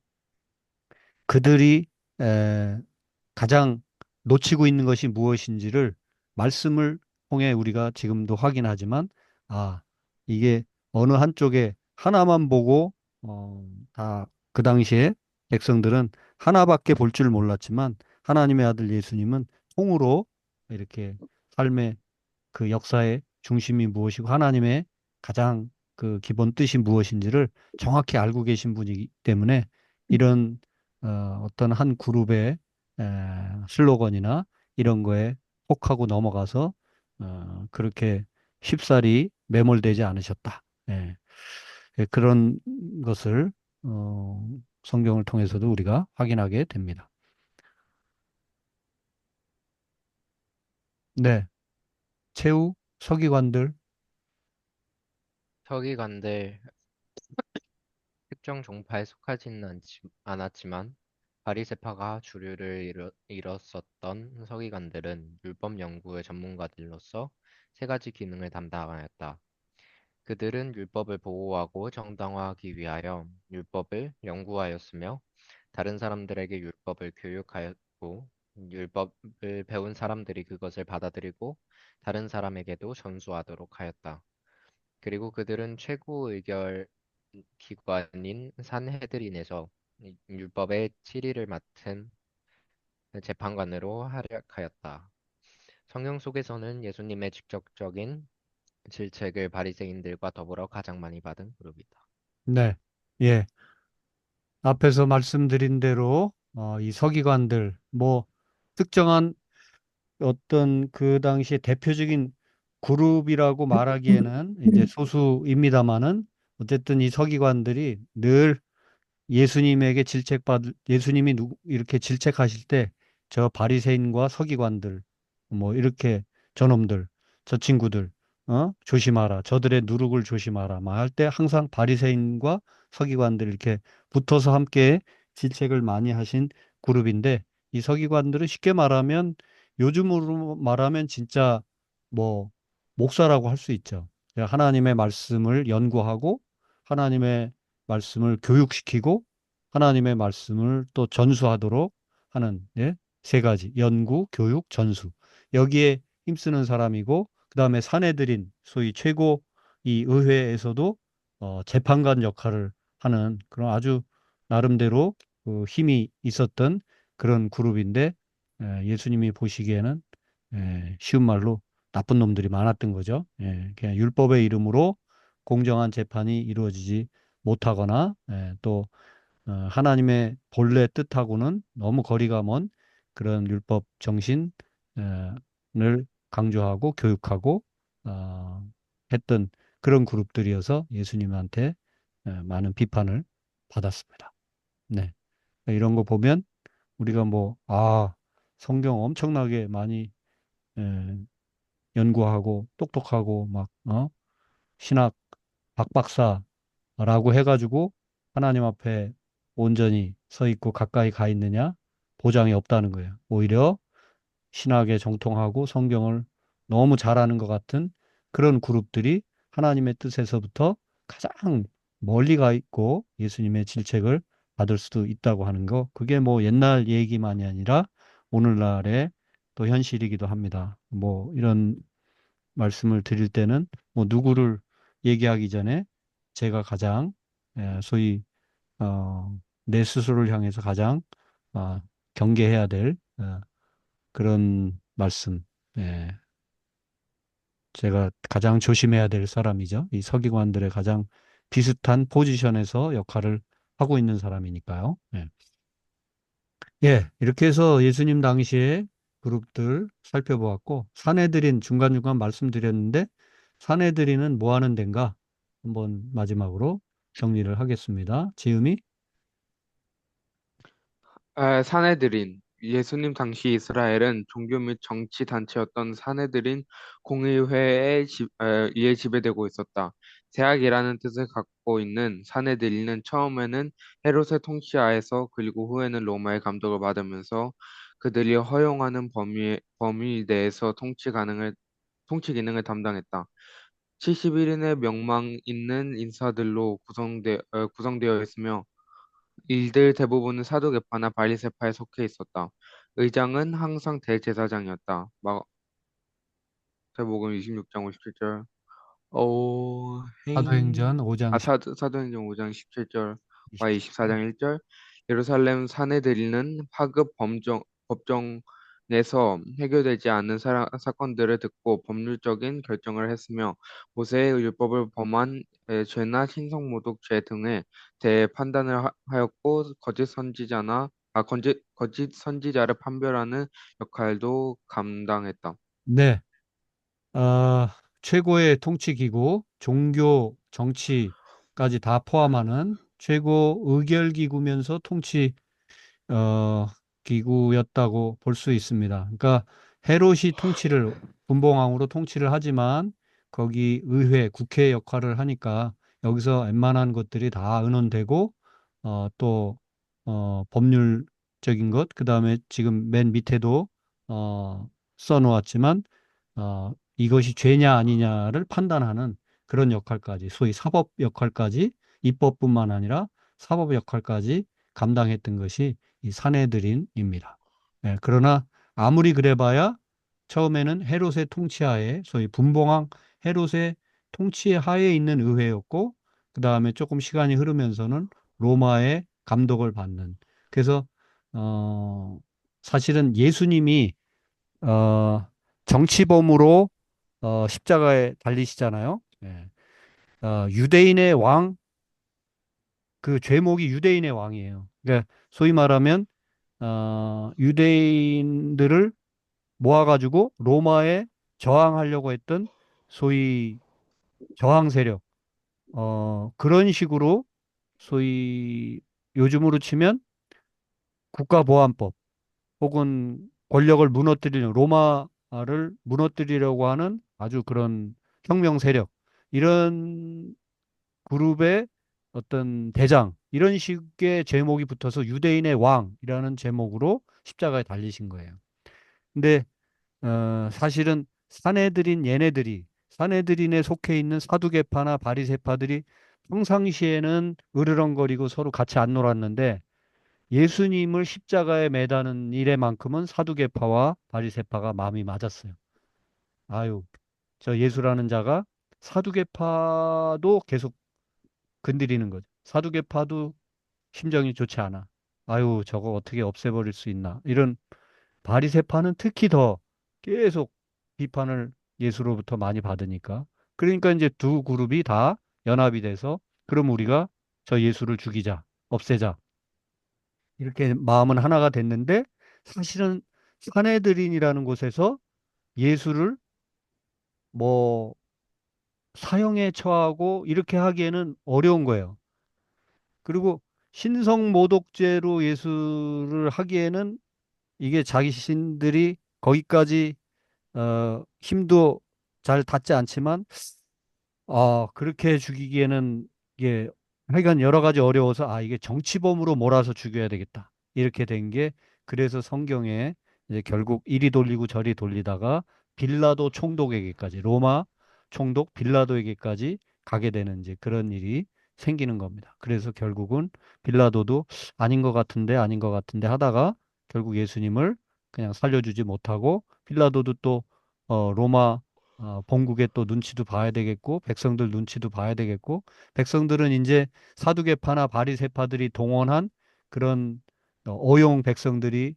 A: 그들이 에, 가장 놓치고 있는 것이 무엇인지를 말씀을 통해 우리가 지금도 확인하지만, 아, 이게 어느 한쪽에 하나만 보고, 다 그 당시에 백성들은 하나밖에 볼 줄 몰랐지만, 하나님의 아들 예수님은 통으로 이렇게 삶의 그 역사의 중심이 무엇이고, 하나님의 가장 그 기본 뜻이 무엇인지를 정확히 알고 계신 분이기 때문에, 이런 어떤 한 그룹의 슬로건이나 이런 거에 혹하고 넘어가서 그렇게 쉽사리 매몰되지 않으셨다. 예. 예, 그런 것을 성경을 통해서도 우리가 확인하게 됩니다. 네, 최후 서기관들.
C: 서기관들 특정 종파에 속하지는 않았지만 바리새파가 주류를 이뤘었던 서기관들은 율법 연구의 전문가들로서 세 가지 기능을 담당하였다. 그들은 율법을 보호하고 정당화하기 위하여 율법을 연구하였으며 다른 사람들에게 율법을 교육하였고 율법을 배운 사람들이 그것을 받아들이고 다른 사람에게도 전수하도록 하였다. 그리고 그들은 최고 의결 기관인 산헤드린에서 율법의 7위를 맡은 재판관으로 활약하였다. 성경 속에서는 예수님의 직접적인 질책을 바리새인들과 더불어 가장 많이 받은 그룹이다.
A: 네, 예. 앞에서 말씀드린 대로 이 서기관들 뭐 특정한 어떤 그 당시에 대표적인 그룹이라고 말하기에는 이제 소수입니다만은 어쨌든 이 서기관들이 늘 예수님이 이렇게 질책하실 때 저 바리새인과 서기관들 뭐 이렇게 저놈들 저 친구들 조심하라 저들의 누룩을 조심하라 막 할 때 항상 바리새인과 서기관들 이렇게 붙어서 함께 질책을 많이 하신 그룹인데 이 서기관들은 쉽게 말하면 요즘으로 말하면 진짜 뭐 목사라고 할 수 있죠. 하나님의 말씀을 연구하고 하나님의 말씀을 교육시키고 하나님의 말씀을 또 전수하도록 하는 예? 세 가지 연구, 교육, 전수 여기에 힘쓰는 사람이고 그다음에 사내들인 소위 최고 이 의회에서도 재판관 역할을 하는 그런 아주 나름대로 그 힘이 있었던 그런 그룹인데 예수님이 보시기에는 쉬운 말로 나쁜 놈들이 많았던 거죠. 그냥 율법의 이름으로 공정한 재판이 이루어지지 못하거나 또 하나님의 본래 뜻하고는 너무 거리가 먼 그런 율법 정신을 강조하고 교육하고 했던 그런 그룹들이어서 예수님한테 많은 비판을 받았습니다. 네. 이런 거 보면 우리가 뭐, 성경 엄청나게 많이 에, 연구하고 똑똑하고 막, 신학 박박사라고 해가지고 하나님 앞에 온전히 서 있고 가까이 가 있느냐? 보장이 없다는 거예요. 오히려 신학에 정통하고 성경을 너무 잘하는 것 같은 그런 그룹들이 하나님의 뜻에서부터 가장 멀리 가 있고 예수님의 질책을 받을 수도 있다고 하는 거. 그게 뭐 옛날 얘기만이 아니라 오늘날의 또 현실이기도 합니다. 뭐 이런 말씀을 드릴 때는 뭐 누구를 얘기하기 전에 제가 가장 소위 내 스스로를 향해서 가장 어, 경계해야 될 그런 말씀. 예, 제가 가장 조심해야 될 사람이죠. 이 서기관들의 가장 비슷한 포지션에서 역할을 하고 있는 사람이니까요. 예. 예, 이렇게 해서 예수님 당시에 그룹들 살펴보았고, 사내들인 중간중간 말씀드렸는데, 사내들인은 뭐 하는 데인가? 한번 마지막으로 정리를 하겠습니다. 지음이
C: 사내들인 예수님 당시 이스라엘은 종교 및 정치 단체였던 사내들인 공의회에 의해 지배되고 있었다. 제약이라는 뜻을 갖고 있는 사내들인은 처음에는 헤롯의 통치하에서 그리고 후에는 로마의 감독을 받으면서 그들이 허용하는 범위 내에서 통치 기능을 담당했다. 71인의 명망 있는 인사들로 구성되어 있으며 이들 대부분은 사두개파나 바리새파에 속해 있었다. 의장은 항상 대제사장이었다. 마태복음 26장 57절. 오,
A: 사도행전 5장
C: 사도행전 5장 17절과
A: 27절.
C: 24장 1절. 예루살렘 사내들이는 하급 법정에서 해결되지 않는 사건들을 듣고 법률적인 결정을 했으며 모세의 율법을 범한 죄나 신성모독 죄 등에 대해 판단을 하였고 거짓 선지자를 판별하는 역할도 감당했다.
A: 네, 최고의 통치기구, 종교, 정치까지 다 포함하는 최고 의결기구면서 통치 기구였다고 볼 수 있습니다. 그러니까 헤롯이 분봉왕으로 통치를 하지만 거기 의회, 국회 역할을 하니까 여기서 웬만한 것들이 다 의논되고 또 법률적인 것, 그다음에 지금 맨 밑에도 써놓았지만 이것이 죄냐 아니냐를 판단하는 그런 역할까지, 소위 사법 역할까지, 입법뿐만 아니라 사법 역할까지 감당했던 것이 이 사내들인입니다. 예, 그러나 아무리 그래봐야 처음에는 헤롯의 통치하에, 소위 분봉왕 헤롯의 통치하에 있는 의회였고, 그 다음에 조금 시간이 흐르면서는 로마의 감독을 받는. 그래서 사실은 예수님이 어, 정치범으로 십자가에 달리시잖아요. 예. 유대인의 왕, 그 죄목이 유대인의 왕이에요. 그러니까 소위 말하면 유대인들을 모아가지고 로마에 저항하려고 했던 소위 저항 세력, 그런 식으로 소위 요즘으로 치면 국가보안법 혹은 권력을 로마를 무너뜨리려고 하는 아주 그런 혁명 세력, 이런 그룹의 어떤 대장, 이런 식의 제목이 붙어서 유대인의 왕이라는 제목으로 십자가에 달리신 거예요. 근데 사실은 사내들인에 속해 있는 사두개파나 바리새파들이 평상시에는 으르렁거리고 서로 같이 안 놀았는데 예수님을 십자가에 매다는 일에만큼은 사두개파와 바리새파가 마음이 맞았어요. 아유, 저 예수라는 자가 사두개파도 계속 건드리는 거죠. 사두개파도 심정이 좋지 않아. 아유, 저거 어떻게 없애버릴 수 있나. 이런 바리새파는 특히 더 계속 비판을 예수로부터 많이 받으니까. 그러니까 이제 두 그룹이 다 연합이 돼서 그럼 우리가 저 예수를 죽이자, 없애자. 이렇게 마음은 하나가 됐는데 사실은 사내들인이라는 곳에서 예수를 뭐 사형에 처하고 이렇게 하기에는 어려운 거예요. 그리고 신성 모독죄로 예수를 하기에는 이게 자신들이 거기까지 힘도 잘 닿지 않지만 그렇게 죽이기에는 이게 하여간 여러 가지 어려워서 이게 정치범으로 몰아서 죽여야 되겠다. 이렇게 된 게 그래서 성경에 이제 결국 이리 돌리고 저리 돌리다가 빌라도 총독에게까지 로마 총독 빌라도에게까지 가게 되는 이제 그런 일이 생기는 겁니다. 그래서 결국은 빌라도도 아닌 것 같은데 하다가 결국 예수님을 그냥 살려주지 못하고 빌라도도 또 로마 본국의 또 눈치도 봐야 되겠고 백성들 눈치도 봐야 되겠고 백성들은 이제 사두개파나 바리새파들이 동원한 그런 어용 백성들이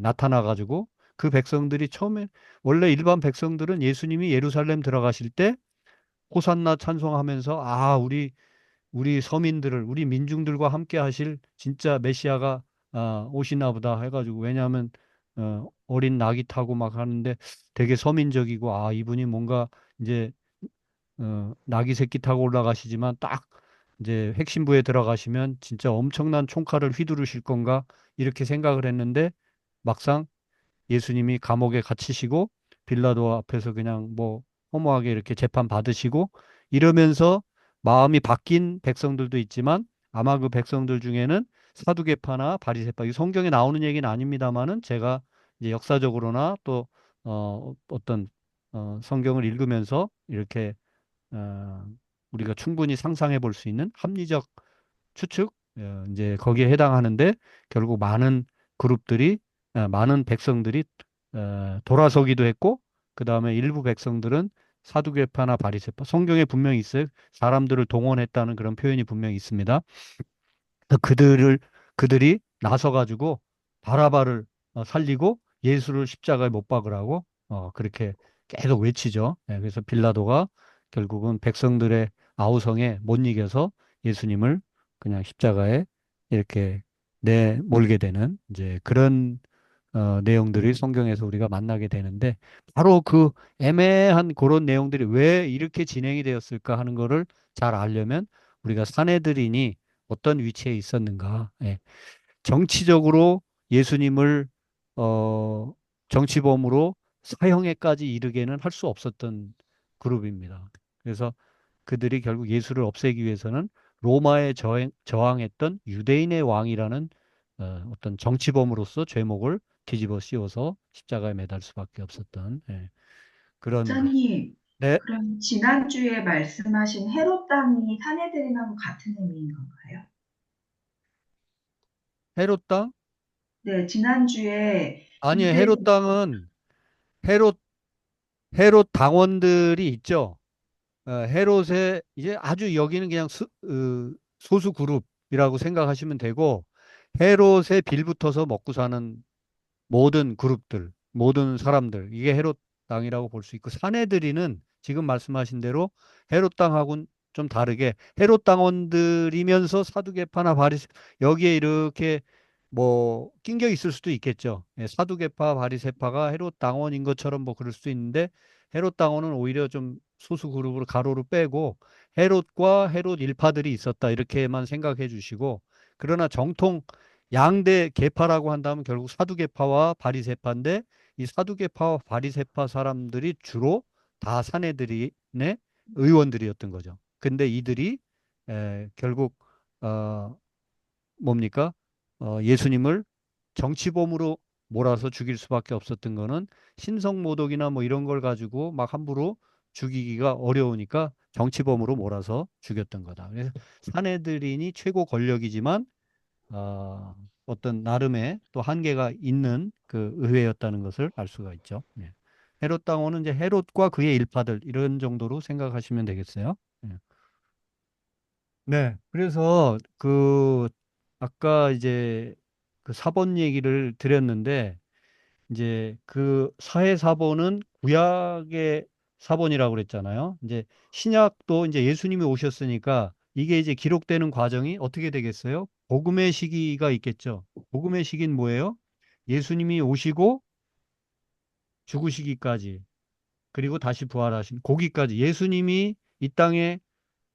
A: 나타나 가지고 그 백성들이 처음에 원래 일반 백성들은 예수님이 예루살렘 들어가실 때 호산나 찬송하면서 우리 서민들을 우리 민중들과 함께 하실 진짜 메시아가 오시나 보다 해가지고 왜냐하면 어린 낙이 타고 막 하는데 되게 서민적이고 이분이 뭔가 이제 낙이 새끼 타고 올라가시지만 딱 이제 핵심부에 들어가시면 진짜 엄청난 총칼을 휘두르실 건가 이렇게 생각을 했는데 막상 예수님이 감옥에 갇히시고 빌라도 앞에서 그냥 뭐 허무하게 이렇게 재판 받으시고 이러면서 마음이 바뀐 백성들도 있지만 아마 그 백성들 중에는 사두개파나 바리새파 이 성경에 나오는 얘기는 아닙니다만은 제가 이제 역사적으로나 또 어떤 성경을 읽으면서 이렇게 어, 우리가 충분히 상상해 볼 수 있는 합리적 추측, 이제 거기에 해당하는데 결국 많은 그룹들이, 많은 백성들이 돌아서기도 했고, 그 다음에 일부 백성들은 사두개파나 바리새파, 성경에 분명히 있어요. 사람들을 동원했다는 그런 표현이 분명히 있습니다. 그래서 그들이 나서가지고 바라바를 살리고 예수를 십자가에 못 박으라고 그렇게 계속 외치죠. 그래서 빌라도가 결국은 백성들의 아우성에 못 이겨서 예수님을 그냥 십자가에 이렇게 내몰게 되는 이제 그런 내용들이 성경에서 우리가 만나게 되는데 바로 그 애매한 그런 내용들이 왜 이렇게 진행이 되었을까 하는 거를 잘 알려면 우리가 사내들인이 어떤 위치에 있었는가. 정치적으로 예수님을 어, 정치범으로 사형에까지 이르게는 할 수 없었던 그룹입니다. 그래서 그들이 결국 예수를 없애기 위해서는 로마에 저항했던 유대인의 왕이라는 어떤 정치범으로서 죄목을 뒤집어 씌워서 십자가에 매달 수밖에 없었던 그런 것.
E: 목사님,
A: 네,
E: 그럼 지난주에 말씀하신 헤롯 땅이 사내들이랑 같은 의미인 건가요?
A: 헤롯 땅?
E: 네, 지난주에
A: 아니에요.
E: 유대,
A: 헤롯 땅은 헤롯 헤롯 당원들이 있죠. 헤롯의 이제 아주 여기는 그냥 소수 그룹이라고 생각하시면 되고 헤롯에 빌붙어서 먹고 사는 모든 그룹들, 모든 사람들 이게 헤롯 땅이라고 볼 수 있고 사내들이는 지금 말씀하신 대로 헤롯 땅하고는 좀 다르게 헤롯 당원들이면서 사두개파나 바리새 여기에 이렇게 뭐 낑겨 있을 수도 있겠죠. 사두개파, 바리새파가 헤롯 당원인 것처럼 뭐 그럴 수도 있는데 헤롯 당원은 오히려 좀 소수 그룹으로 가로로 빼고 헤롯과 헤롯 일파들이 있었다 이렇게만 생각해 주시고 그러나 정통 양대 계파라고 한다면 결국 사두개파와 바리새파인데 이 사두개파와 바리새파 사람들이 주로 다 사내들이 네 의원들이었던 거죠. 근데 이들이 결국 어, 뭡니까? 예수님을 정치범으로 몰아서 죽일 수밖에 없었던 거는 신성모독이나 뭐 이런 걸 가지고 막 함부로 죽이기가 어려우니까 정치범으로 몰아서 죽였던 거다. 그래서 사내들인이 최고 권력이지만 어, 어떤 나름의 또 한계가 있는 그 의회였다는 것을 알 수가 있죠. 헤롯 당원은 이제 헤롯과 그의 일파들 이런 정도로 생각하시면 되겠어요. 예. 네. 그래서 그 아까 이제 그 사본 얘기를 드렸는데 이제 그 사해 사본은 구약의 사본이라고 그랬잖아요. 이제 신약도 이제 예수님이 오셨으니까 이게 이제 기록되는 과정이 어떻게 되겠어요? 복음의 시기가 있겠죠. 복음의 시기는 뭐예요? 예수님이 오시고 죽으시기까지 그리고 다시 부활하신 거기까지 예수님이 이 땅에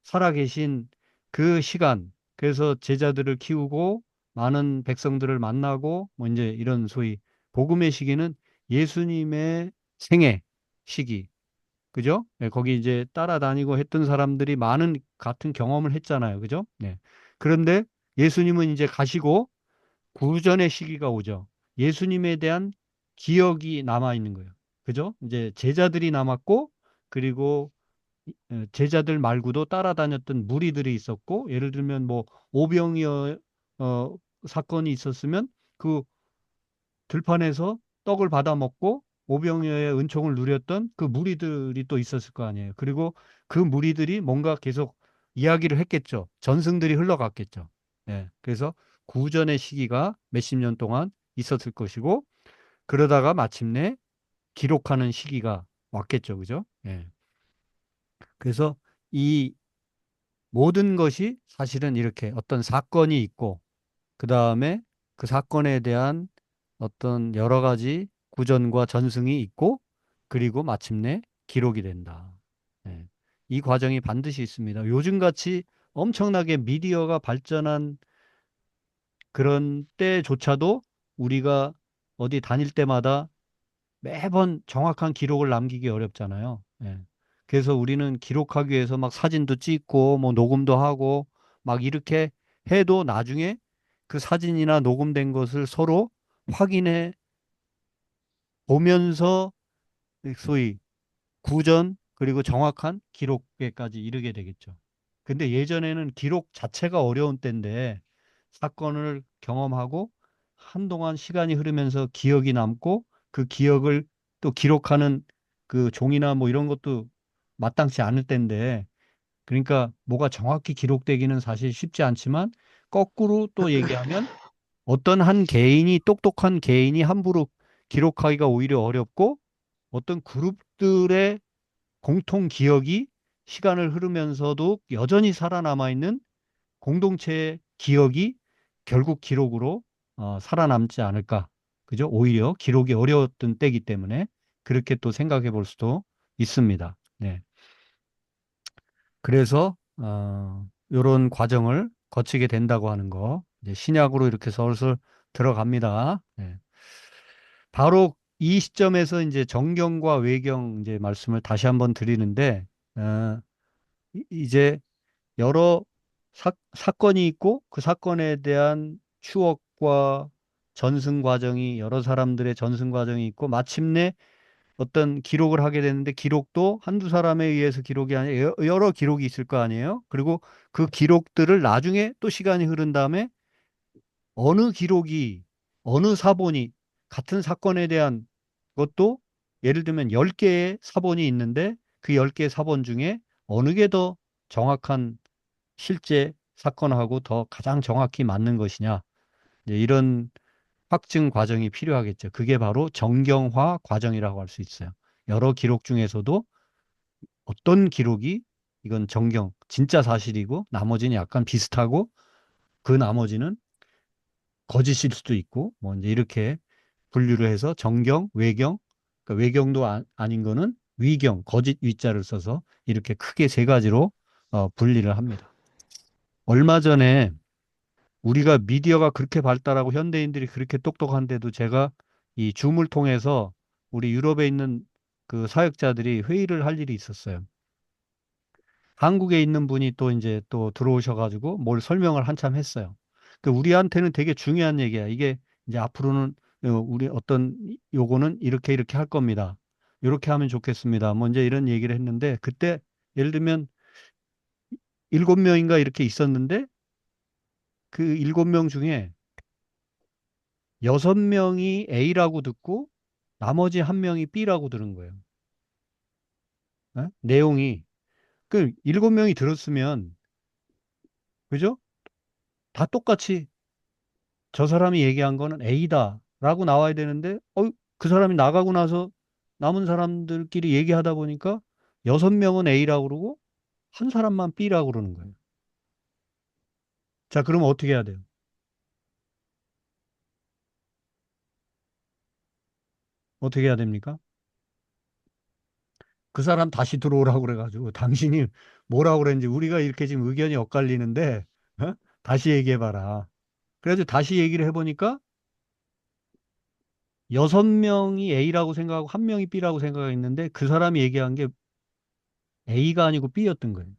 A: 살아계신 그 시간 그래서 제자들을 키우고 많은 백성들을 만나고 뭐 이제 이런 소위 복음의 시기는 예수님의 생애 시기. 그죠? 네, 거기 이제 따라다니고 했던 사람들이 많은 같은 경험을 했잖아요. 그죠? 네. 그런데 예수님은 이제 가시고 구전의 시기가 오죠. 예수님에 대한 기억이 남아 있는 거예요. 그죠? 이제 제자들이 남았고, 그리고 제자들 말고도 따라다녔던 무리들이 있었고, 예를 들면 뭐 오병이어 사건이 있었으면 그 들판에서 떡을 받아 먹고 오병이어의 은총을 누렸던 그 무리들이 또 있었을 거 아니에요. 그리고 그 무리들이 뭔가 계속 이야기를 했겠죠. 전승들이 흘러갔겠죠. 예. 그래서 구전의 시기가 몇십 년 동안 있었을 것이고 그러다가 마침내 기록하는 시기가 왔겠죠. 그죠? 예. 그래서 이 모든 것이 사실은 이렇게 어떤 사건이 있고 그 다음에 그 사건에 대한 어떤 여러 가지 구전과 전승이 있고 그리고 마침내 기록이 된다. 예. 이 과정이 반드시 있습니다. 요즘같이 엄청나게 미디어가 발전한 그런 때조차도 우리가 어디 다닐 때마다 매번 정확한 기록을 남기기 어렵잖아요. 예. 그래서 우리는 기록하기 위해서 막 사진도 찍고 뭐 녹음도 하고 막 이렇게 해도 나중에 그 사진이나 녹음된 것을 서로 확인해 보면서 소위 구전 그리고 정확한 기록에까지 이르게 되겠죠. 근데 예전에는 기록 자체가 어려운 때인데 사건을 경험하고 한동안 시간이 흐르면서 기억이 남고 그 기억을 또 기록하는 그 종이나 뭐 이런 것도 마땅치 않을 때인데 그러니까 뭐가 정확히 기록되기는 사실 쉽지 않지만 거꾸로 또 얘기하면 어떤 한 개인이 똑똑한 개인이 함부로 기록하기가 오히려 어렵고 어떤 그룹들의 공통 기억이 시간을 흐르면서도 여전히 살아남아 있는 공동체의 기억이 결국 기록으로 살아남지 않을까. 그죠? 오히려 기록이 어려웠던 때이기 때문에 그렇게 또 생각해 볼 수도 있습니다. 네. 그래서 이런 과정을 거치게 된다고 하는 거 이제 신약으로 이렇게 슬슬 들어갑니다. 네. 바로 이 시점에서 이제 정경과 외경 이제 말씀을 다시 한번 드리는데 이제 여러 사건이 있고 그 사건에 대한 추억과 전승 과정이 여러 사람들의 전승 과정이 있고 마침내 어떤 기록을 하게 되는데 기록도 한두 사람에 의해서 기록이 아니라 여러 기록이 있을 거 아니에요. 그리고 그 기록들을 나중에 또 시간이 흐른 다음에 어느 기록이 어느 사본이 같은 사건에 대한 것도 예를 들면 10개의 사본이 있는데 그 10개의 사본 중에 어느 게 더 정확한 실제 사건하고 더 가장 정확히 맞는 것이냐. 이제 이런 확증 과정이 필요하겠죠. 그게 바로 정경화 과정이라고 할 수 있어요. 여러 기록 중에서도 어떤 기록이 이건 정경, 진짜 사실이고 나머지는 약간 비슷하고 그 나머지는 거짓일 수도 있고 뭐 이제 이렇게 분류를 해서 정경, 외경, 그러니까 외경도 아닌 거는 위경, 거짓 위자를 써서 이렇게 크게 세 가지로 분리를 합니다. 얼마 전에 우리가 미디어가 그렇게 발달하고 현대인들이 그렇게 똑똑한데도 제가 이 줌을 통해서 우리 유럽에 있는 그 사역자들이 회의를 할 일이 있었어요. 한국에 있는 분이 또 이제 또 들어오셔가지고 뭘 설명을 한참 했어요. 그 우리한테는 되게 중요한 얘기야. 이게 이제 앞으로는 우리 어떤 요거는 이렇게 이렇게 할 겁니다. 이렇게 하면 좋겠습니다. 뭐 이제 이런 얘기를 했는데 그때 예를 들면 7명인가 이렇게 있었는데 그 7명 중에 6명이 A라고 듣고 나머지 한 명이 B라고 들은 거예요. 내용이 그 7명이 들었으면 그죠? 다 똑같이 저 사람이 얘기한 거는 A다라고 나와야 되는데, 그 사람이 나가고 나서 남은 사람들끼리 얘기하다 보니까 6명은 A라고 그러고 한 사람만 B라고 그러는 거예요. 자, 그러면 어떻게 해야 돼요? 어떻게 해야 됩니까? 그 사람 다시 들어오라고 그래가지고 당신이 뭐라고 그랬는지 우리가 이렇게 지금 의견이 엇갈리는데, 어? 다시 얘기해봐라. 그래가지고 다시 얘기를 해보니까 6명이 A라고 생각하고 1명이 B라고 생각했는데 그 사람이 얘기한 게 A가 아니고 B였던 거예요.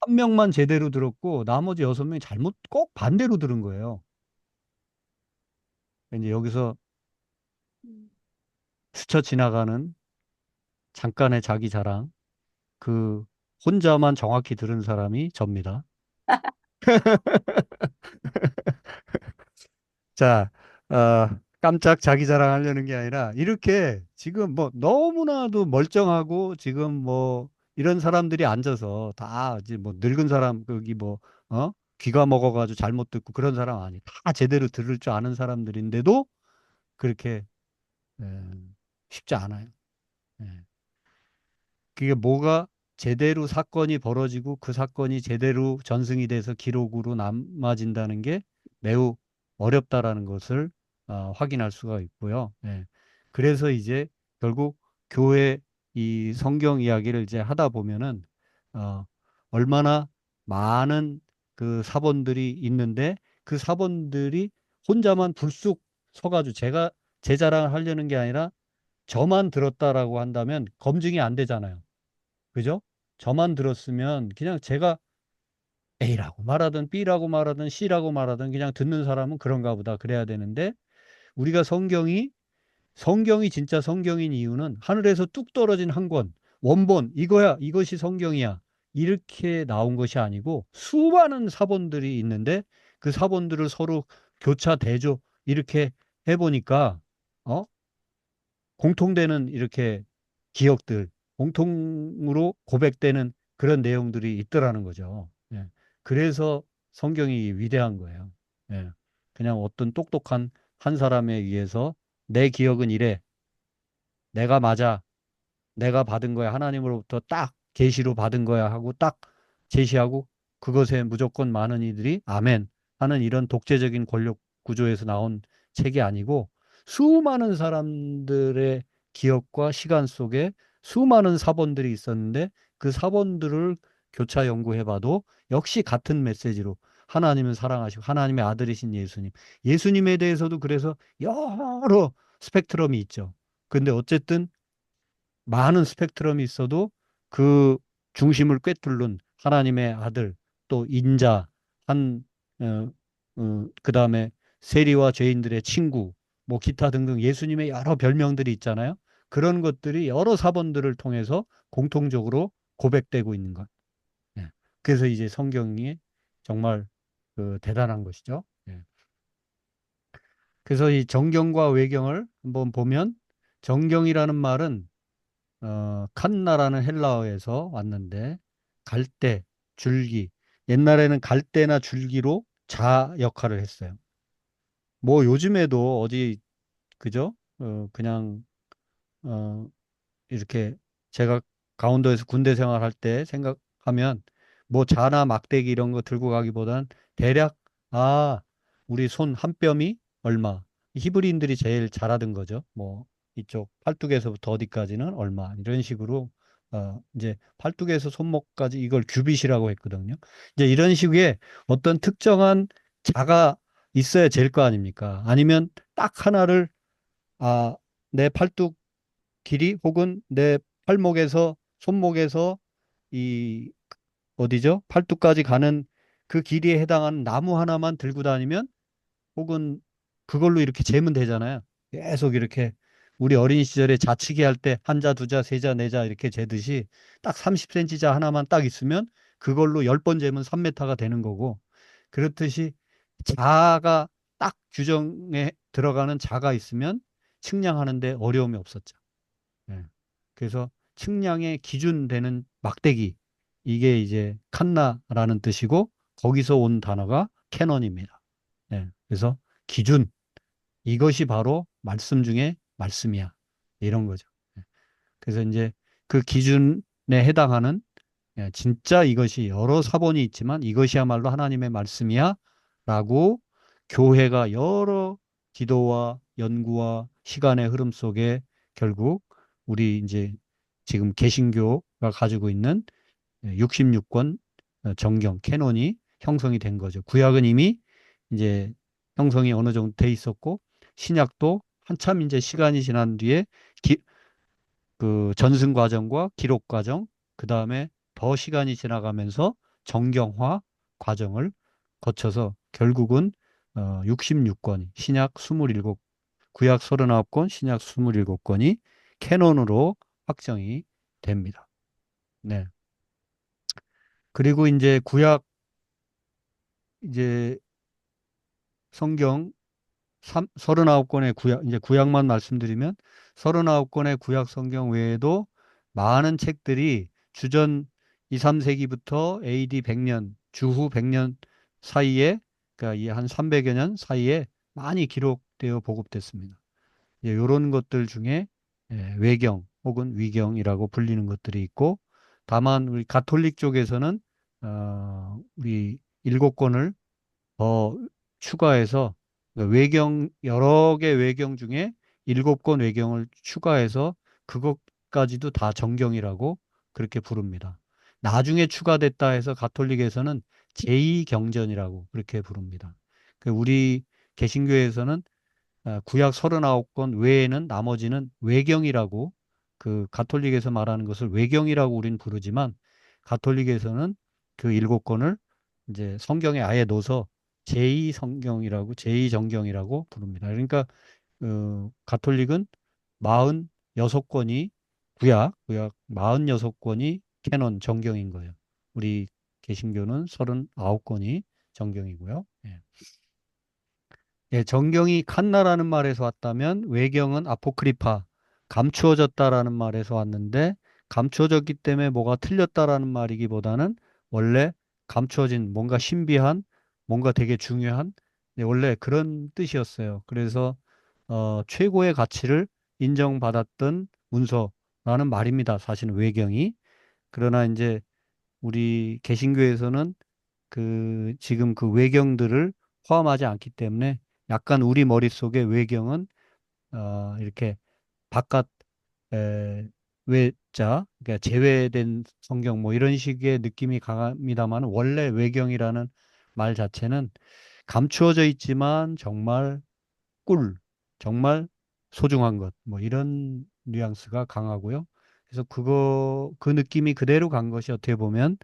A: 한 명만 제대로 들었고 나머지 6명이 잘못 꼭 반대로 들은 거예요. 이제 여기서 스쳐 지나가는 잠깐의 자기 자랑, 그 혼자만 정확히 들은 사람이 접니다. 자, 깜짝 자기 자랑하려는 게 아니라 이렇게 지금 뭐 너무나도 멀쩡하고 지금 뭐 이런 사람들이 앉아서 다 이제 뭐 늙은 사람 거기 뭐 귀가 먹어가지고 잘못 듣고 그런 사람 아니 다 제대로 들을 줄 아는 사람들인데도 그렇게 에, 쉽지 않아요. 예. 그게 뭐가 제대로 사건이 벌어지고 그 사건이 제대로 전승이 돼서 기록으로 남아진다는 게 매우 어렵다라는 것을 확인할 수가 있고요. 예. 그래서 이제 결국 교회 이 성경 이야기를 이제 하다 보면은 어, 얼마나 많은 그 사본들이 있는데 그 사본들이 혼자만 불쑥 서가지고 제가 제 자랑을 하려는 게 아니라 저만 들었다라고 한다면 검증이 안 되잖아요. 그죠? 저만 들었으면 그냥 제가 A라고 말하든 B라고 말하든 C라고 말하든 그냥 듣는 사람은 그런가 보다 그래야 되는데 우리가 성경이 진짜 성경인 이유는 하늘에서 뚝 떨어진 한 권, 원본, 이거야, 이것이 성경이야. 이렇게 나온 것이 아니고 수많은 사본들이 있는데 그 사본들을 서로 교차 대조 이렇게 해보니까 어? 공통되는 이렇게 기억들, 공통으로 고백되는 그런 내용들이 있더라는 거죠. 예. 그래서 성경이 위대한 거예요. 예. 그냥 어떤 똑똑한 한 사람에 의해서 내 기억은 이래. 내가 맞아. 내가 받은 거야. 하나님으로부터 딱 계시로 받은 거야 하고 딱 제시하고 그것에 무조건 많은 이들이 아멘 하는 이런 독재적인 권력 구조에서 나온 책이 아니고 수많은 사람들의 기억과 시간 속에 수많은 사본들이 있었는데 그 사본들을 교차 연구해봐도 역시 같은 메시지로 하나님은 사랑하시고 하나님의 아들이신 예수님. 예수님에 대해서도 그래서 여러 스펙트럼이 있죠. 근데 어쨌든 많은 스펙트럼이 있어도 그 중심을 꿰뚫는 하나님의 아들, 또 인자, 한, 그 다음에 세리와 죄인들의 친구, 뭐 기타 등등 예수님의 여러 별명들이 있잖아요. 그런 것들이 여러 사본들을 통해서 공통적으로 고백되고 있는 것. 예. 그래서 이제 성경이 정말 그 대단한 것이죠. 예. 그래서 이 정경과 외경을 한번 보면 정경이라는 말은 칸나라는 헬라어에서 왔는데 갈대, 줄기. 옛날에는 갈대나 줄기로 자 역할을 했어요. 뭐 요즘에도 어디 그죠? 그냥 어, 이렇게 제가 강원도에서 군대 생활할 때 생각하면 뭐 자나 막대기 이런 거 들고 가기보단 대략 아 우리 손 한 뼘이 얼마 히브리인들이 제일 잘하던 거죠. 뭐 이쪽 팔뚝에서부터 어디까지는 얼마 이런 식으로 이제 팔뚝에서 손목까지 이걸 규빗이라고 했거든요. 이제 이런 식의 어떤 특정한 자가 있어야 될 거 아닙니까? 아니면 딱 하나를 내 팔뚝 길이 혹은 내 팔목에서 손목에서 이 어디죠? 팔뚝까지 가는 그 길이에 해당하는 나무 하나만 들고 다니면 혹은 그걸로 이렇게 재면 되잖아요. 계속 이렇게 우리 어린 시절에 자치기 할 때 한 자, 두 자, 세 자, 네 자 이렇게 재듯이 딱 30cm 자 하나만 딱 있으면 그걸로 10번 재면 3m가 되는 거고 그렇듯이 자가 딱 규정에 들어가는 자가 있으면 측량하는데 어려움이 없었죠. 예. 그래서 측량의 기준 되는 막대기 이게 이제 칸나라는 뜻이고 거기서 온 단어가 캐논입니다. 예. 그래서 기준 이것이 바로 말씀 중에 말씀이야. 이런 거죠. 예. 그래서 이제 그 기준에 해당하는 진짜 이것이 여러 사본이 있지만 이것이야말로 하나님의 말씀이야 라고 교회가 여러 기도와 연구와 시간의 흐름 속에 결국 우리 이제 지금 개신교가 가지고 있는 66권 정경, 캐논이 형성이 된 거죠. 구약은 이미 이제 형성이 어느 정도 돼 있었고 신약도 한참 이제 시간이 지난 뒤에 그 전승 과정과 기록 과정, 그 다음에 더 시간이 지나가면서 정경화 과정을 거쳐서 결국은 66권이 신약 27, 구약 39권, 신약 27권이 캐논으로 확정이 됩니다. 네. 그리고 이제 구약 이제 성경 39권의 구약, 이제 구약만 말씀드리면 39권의 구약 성경 외에도 많은 책들이 주전 2, 3세기부터 AD 100년, 주후 100년 사이에, 그러니까 이 한 300여 년 사이에 많이 기록되어 보급됐습니다. 이런 것들 중에 외경 혹은 위경이라고 불리는 것들이 있고, 다만 우리 가톨릭 쪽에서는 우리 7권을 더 추가해서 그러니까 외경 여러 개 외경 중에 7권 외경을 추가해서 그것까지도 다 정경이라고 그렇게 부릅니다. 나중에 추가됐다 해서 가톨릭에서는 제2경전이라고 그렇게 부릅니다. 우리 개신교에서는 구약 39권 외에는 나머지는 외경이라고 그 가톨릭에서 말하는 것을 외경이라고 우린 부르지만 가톨릭에서는 그 7권을 이제 성경에 아예 넣어서 제2성경이라고 제2정경이라고 부릅니다. 그러니까 가톨릭은 46권이 구약 46권이 캐논 정경인 거예요. 우리 개신교는 39권이 정경이고요. 예. 예, 정경이 칸나라는 말에서 왔다면 외경은 아포크리파, 감추어졌다라는 말에서 왔는데 감추어졌기 때문에 뭐가 틀렸다라는 말이기보다는 원래 감추어진 뭔가 신비한 뭔가 되게 중요한 원래 그런 뜻이었어요. 그래서 최고의 가치를 인정받았던 문서라는 말입니다. 사실은 외경이. 그러나 이제 우리 개신교에서는 그 지금 그 외경들을 포함하지 않기 때문에 약간 우리 머릿속에 외경은 이렇게 바깥 외자 그러니까 제외된 성경 뭐 이런 식의 느낌이 강합니다만 원래 외경이라는 말 자체는 감추어져 있지만 정말 꿀 정말 소중한 것 뭐 이런 뉘앙스가 강하고요. 그래서 그 느낌이 그대로 간 것이 어떻게 보면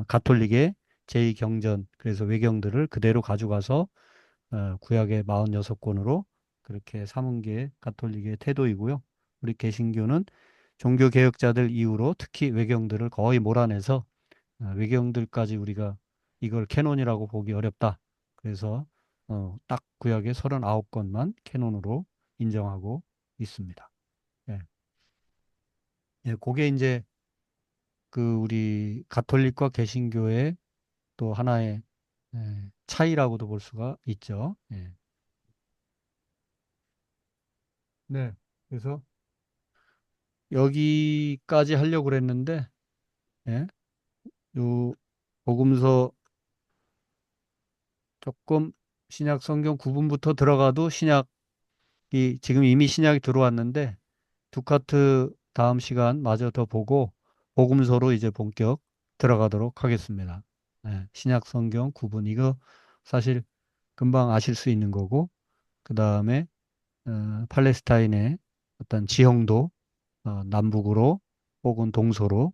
A: 가톨릭의 제2경전, 그래서 외경들을 그대로 가져가서 구약의 46권으로 그렇게 삼은 게 가톨릭의 태도이고요. 우리 개신교는 종교개혁자들 이후로 특히 외경들을 거의 몰아내서 외경들까지 우리가 이걸 캐논이라고 보기 어렵다. 그래서 딱 구약의 39권만 캐논으로 인정하고 있습니다. 예. 예, 그게 이제 그 우리 가톨릭과 개신교의 또 하나의 차이라고도 볼 수가 있죠. 예. 네. 그래서 여기까지 하려고 그랬는데, 예. 요 복음서 조금 신약 성경 구분부터 들어가도 신약이 지금 이미 신약이 들어왔는데 두 카트 다음 시간 마저 더 보고 복음서로 이제 본격 들어가도록 하겠습니다. 예. 신약 성경 구분 이거 사실 금방 아실 수 있는 거고 그 다음에 팔레스타인의 어떤 지형도 남북으로 혹은 동서로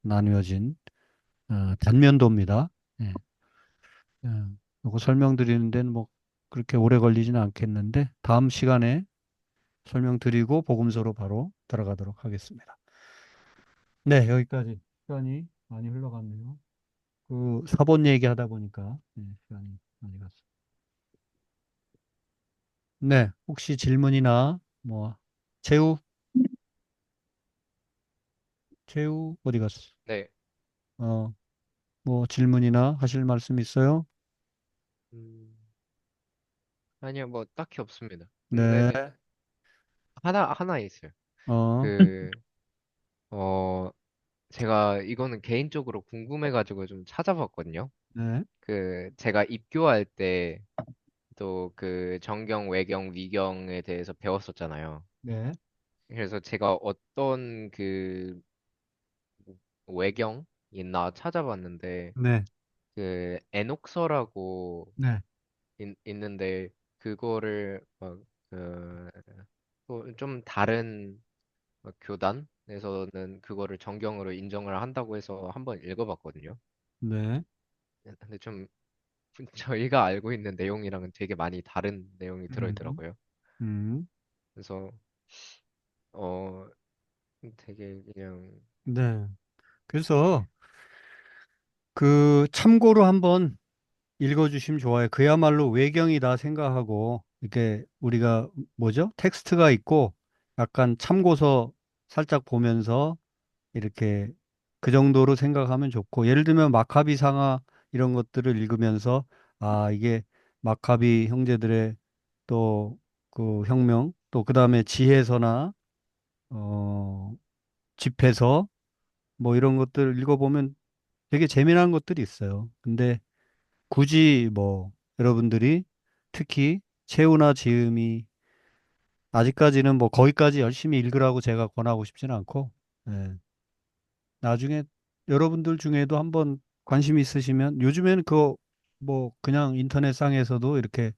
A: 나누어진 단면도입니다. 예. 이거 설명드리는 데는 뭐 그렇게 오래 걸리지는 않겠는데 다음 시간에 설명드리고 복음서로 바로 들어가도록 하겠습니다. 네, 여기까지 시간이 많이 흘러갔네요. 그 사본 얘기하다 보니까 시간이 많이 갔어요. 네, 혹시 질문이나 뭐 최우 어디 갔어?
F: 네.
A: 어, 뭐 질문이나 하실 말씀 있어요?
F: 음, 아니요, 뭐 딱히 없습니다.
A: 네,
F: 근데 하나 있어요.
A: 어,
F: 그, 어, 제가 이거는 개인적으로 궁금해가지고 좀 찾아봤거든요.
A: 네,
F: 제가 입교할 때 또 그 정경, 외경, 위경에 대해서 배웠었잖아요.
A: 네,
F: 그래서 제가 어떤 외경 있나 찾아봤는데
A: 네,
F: 그 에녹서라고
A: 네,
F: 있는데 그거를 좀 다른 교단에서는 그거를 정경으로 인정을 한다고 해서 한번 읽어봤거든요.
A: 네.
F: 근데 좀 저희가 알고 있는 내용이랑은 되게 많이 다른 내용이
A: 음,
F: 들어있더라고요.
A: 음,
F: 그래서 어 되게 그냥
A: 네. 그래서 그 참고로 한번 읽어주시면 좋아요. 그야말로 외경이다 생각하고 이렇게 우리가 뭐죠? 텍스트가 있고 약간 참고서 살짝 보면서 이렇게 그 정도로 생각하면 좋고 예를 들면 마카비 상하 이런 것들을 읽으면서 아 이게 마카비 형제들의 또 그 혁명 또 그다음에 지혜서나 어 집회서 뭐 이런 것들 읽어보면 되게 재미난 것들이 있어요. 근데 굳이 뭐 여러분들이 특히 채우나 지음이 아직까지는 뭐 거기까지 열심히 읽으라고 제가 권하고 싶지는 않고 예, 나중에 여러분들 중에도 한번 관심 있으시면 요즘에는 그거 뭐 그냥 인터넷상에서도 이렇게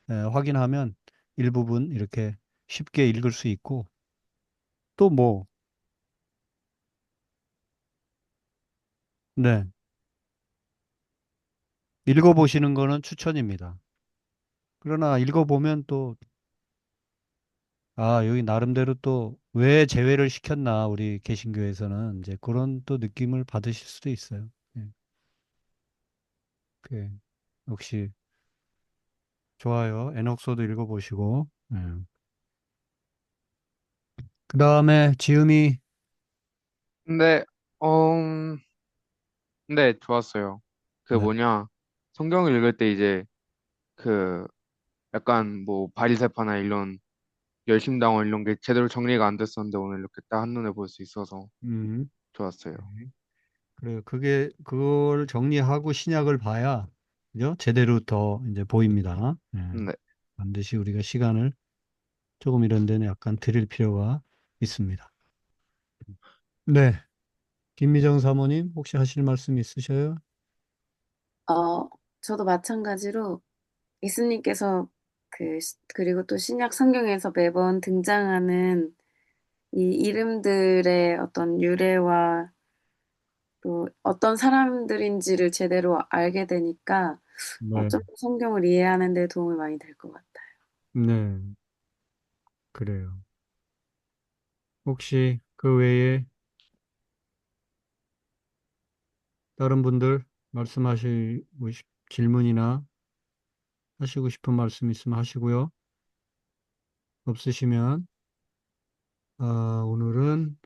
A: 확인하면 일부분 이렇게 쉽게 읽을 수 있고 또 뭐 네, 읽어보시는 거는 추천입니다. 그러나 읽어보면 또 아, 여기 나름대로 또 왜 제외를 시켰나, 우리 개신교에서는 이제 그런 또 느낌을 받으실 수도 있어요. 예, 그 역시 좋아요. 에녹서도 읽어보시고. 예. 그 다음에 지음이
C: 근데, 음, 네, 좋았어요. 그
A: 네.
C: 뭐냐, 성경을 읽을 때 이제 그 약간 뭐 바리새파나 이런 열심당원 이런 게 제대로 정리가 안 됐었는데 오늘 이렇게 딱 한눈에 볼 수 있어서
A: 음,
C: 좋았어요.
A: 네. 그래요. 그게 그걸 정리하고 신약을 봐야 그죠? 제대로 더 이제 보입니다. 예.
C: 네.
A: 반드시 우리가 시간을 조금 이런 데는 약간 드릴 필요가 있습니다. 네. 김미정 사모님 혹시 하실 말씀 있으셔요?
D: 어, 저도 마찬가지로 예수님께서 그리고 또 신약 성경에서 매번 등장하는 이 이름들의 어떤 유래와 또 어떤 사람들인지를 제대로 알게 되니까
A: 네.
D: 좀 성경을 이해하는 데 도움이 많이 될 것 같아요.
A: 네, 그래요. 혹시 그 외에 다른 분들 말씀하시고 질문이나 하시고 싶은 말씀 있으면 하시고요. 없으시면 오늘은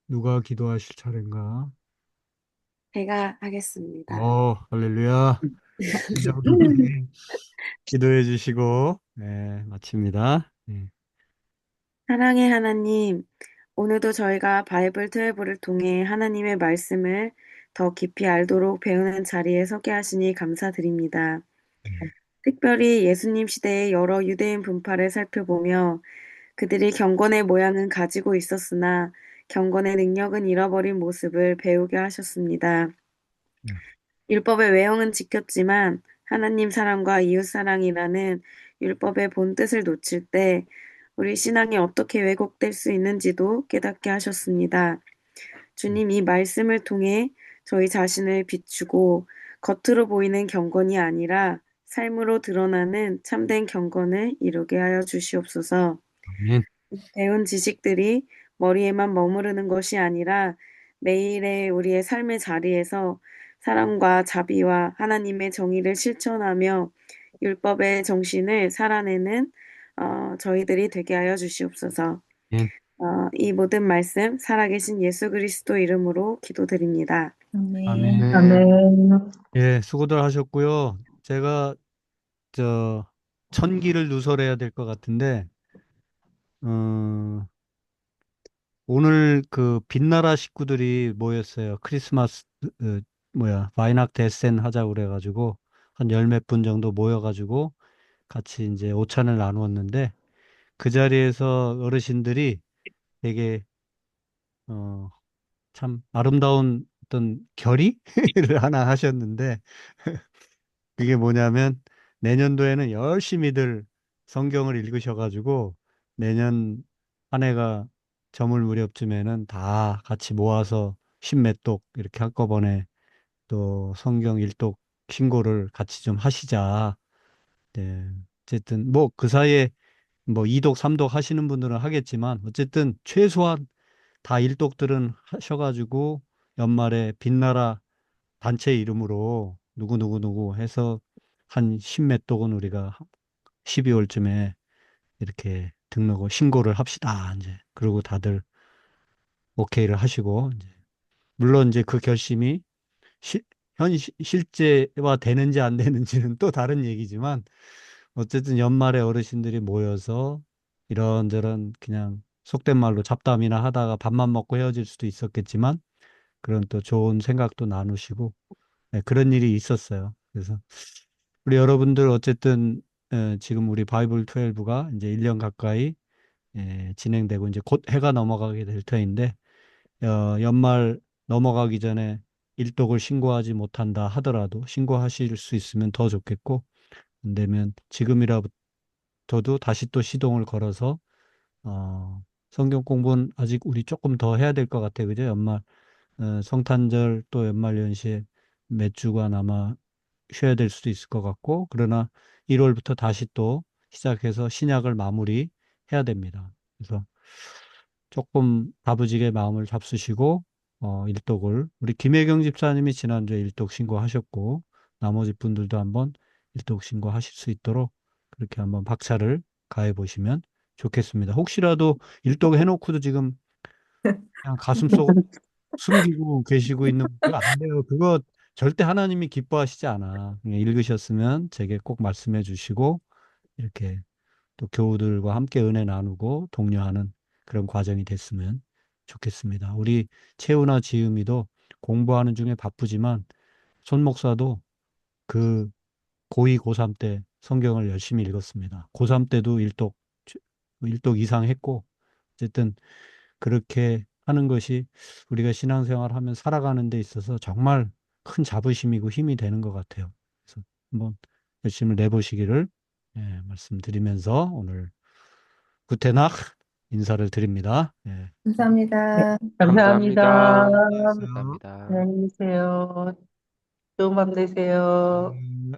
A: 누가 기도하실 차례인가?
D: 제가 하겠습니다.
A: 할렐루야. 이정도님 기도해 주시고 마칩니다. 네.
D: 사랑의 하나님, 오늘도 저희가 바이블 12를 통해 하나님의 말씀을 더 깊이 알도록 배우는 자리에 서게 하시니 감사드립니다. 특별히 예수님 시대의 여러 유대인 분파를 살펴보며 그들이 경건의 모양은 가지고 있었으나 경건의 능력은 잃어버린 모습을 배우게 하셨습니다.
A: 네.
D: 율법의 외형은 지켰지만 하나님 사랑과 이웃 사랑이라는 율법의 본 뜻을 놓칠 때 우리 신앙이 어떻게 왜곡될 수 있는지도 깨닫게 하셨습니다. 주님 이 말씀을 통해 저희 자신을 비추고 겉으로 보이는 경건이 아니라 삶으로 드러나는 참된 경건을 이루게 하여 주시옵소서.
A: 아멘.
D: 배운 지식들이 머리에만 머무르는 것이 아니라 매일의 우리의 삶의 자리에서 사랑과 자비와 하나님의 정의를 실천하며 율법의 정신을 살아내는 저희들이 되게 하여 주시옵소서.
A: 아멘.
D: 이 모든 말씀 살아계신 예수 그리스도 이름으로 기도드립니다.
B: 아멘.
A: 아멘.
C: 네.
A: 예, 수고들 하셨고요. 제가 저 천기를 누설해야 될 것 같은데 어, 오늘 그 빛나라 식구들이 모였어요. 크리스마스 와이낙 대센 하자고 그래가지고 한 열 몇 분 정도 모여가지고 같이 이제 오찬을 나누었는데 그 자리에서 어르신들이 되게 어, 참 아름다운 어떤 결의를 하나 하셨는데 그게 뭐냐면 내년도에는 열심히들 성경을 읽으셔가지고 내년 한 해가 저물 무렵쯤에는 다 같이 모아서 십몇 독 이렇게 한꺼번에 또 성경 일독 신고를 같이 좀 하시자. 네. 어쨌든 뭐 그 사이에 뭐 이독, 삼독 하시는 분들은 하겠지만 어쨌든 최소한 다 일독들은 하셔가지고 연말에 빛나라 단체 이름으로 누구 해서 한 십몇 독은 우리가 12월쯤에 이렇게 등록을 신고를 합시다. 이제 그리고 다들 오케이를 하시고 이제 물론 이제 그 결심이 시, 실제화 되는지 안 되는지는 또 다른 얘기지만 어쨌든 연말에 어르신들이 모여서 이런저런 그냥 속된 말로 잡담이나 하다가 밥만 먹고 헤어질 수도 있었겠지만 그런 또 좋은 생각도 나누시고 네, 그런 일이 있었어요. 그래서 우리 여러분들 어쨌든 지금 우리 바이블 12가 이제 1년 가까이 진행되고 이제 곧 해가 넘어가게 될 터인데 연말 넘어가기 전에 일독을 신고하지 못한다 하더라도 신고하실 수 있으면 더 좋겠고 안 되면 지금이라도 다시 또 시동을 걸어서 성경 공부는 아직 우리 조금 더 해야 될 것 같아요. 그죠? 연말 성탄절 또 연말연시에 몇 주간 아마 쉬어야 될 수도 있을 것 같고 그러나 1월부터 다시 또 시작해서 신약을 마무리해야 됩니다. 그래서 조금 다부지게 마음을 잡수시고 일독을 우리 김혜경 집사님이 지난주에 일독 신고하셨고 나머지 분들도 한번 일독 신고하실 수 있도록 그렇게 한번 박차를 가해 보시면 좋겠습니다. 혹시라도 일독 해놓고도 지금 그냥 가슴속 숨기고 계시고 있는 그거 안 돼요. 그거 절대 하나님이 기뻐하시지 않아. 그냥 읽으셨으면 제게 꼭 말씀해 주시고 이렇게 또 교우들과 함께 은혜 나누고 독려하는 그런 과정이 됐으면 좋겠습니다. 우리 채우나 지음이도 공부하는 중에 바쁘지만 손 목사도 그 고2, 고3 때 성경을 열심히 읽었습니다. 고3 때도 일독 이상 했고 어쨌든 그렇게 하는 것이 우리가 신앙생활 하면 살아가는 데 있어서 정말 큰 자부심이고 힘이 되는 것 같아요. 그래서 한번 열심히 내보시기를 말씀드리면서 오늘 구테낙 인사를 드립니다. 예.
B: 감사합니다.
E: 감사합니다.
C: 감사합니다.
A: 안녕히 계세요.
F: 감사합니다.
E: 안녕히 계세요. 좋은 밤 되세요.
A: 음.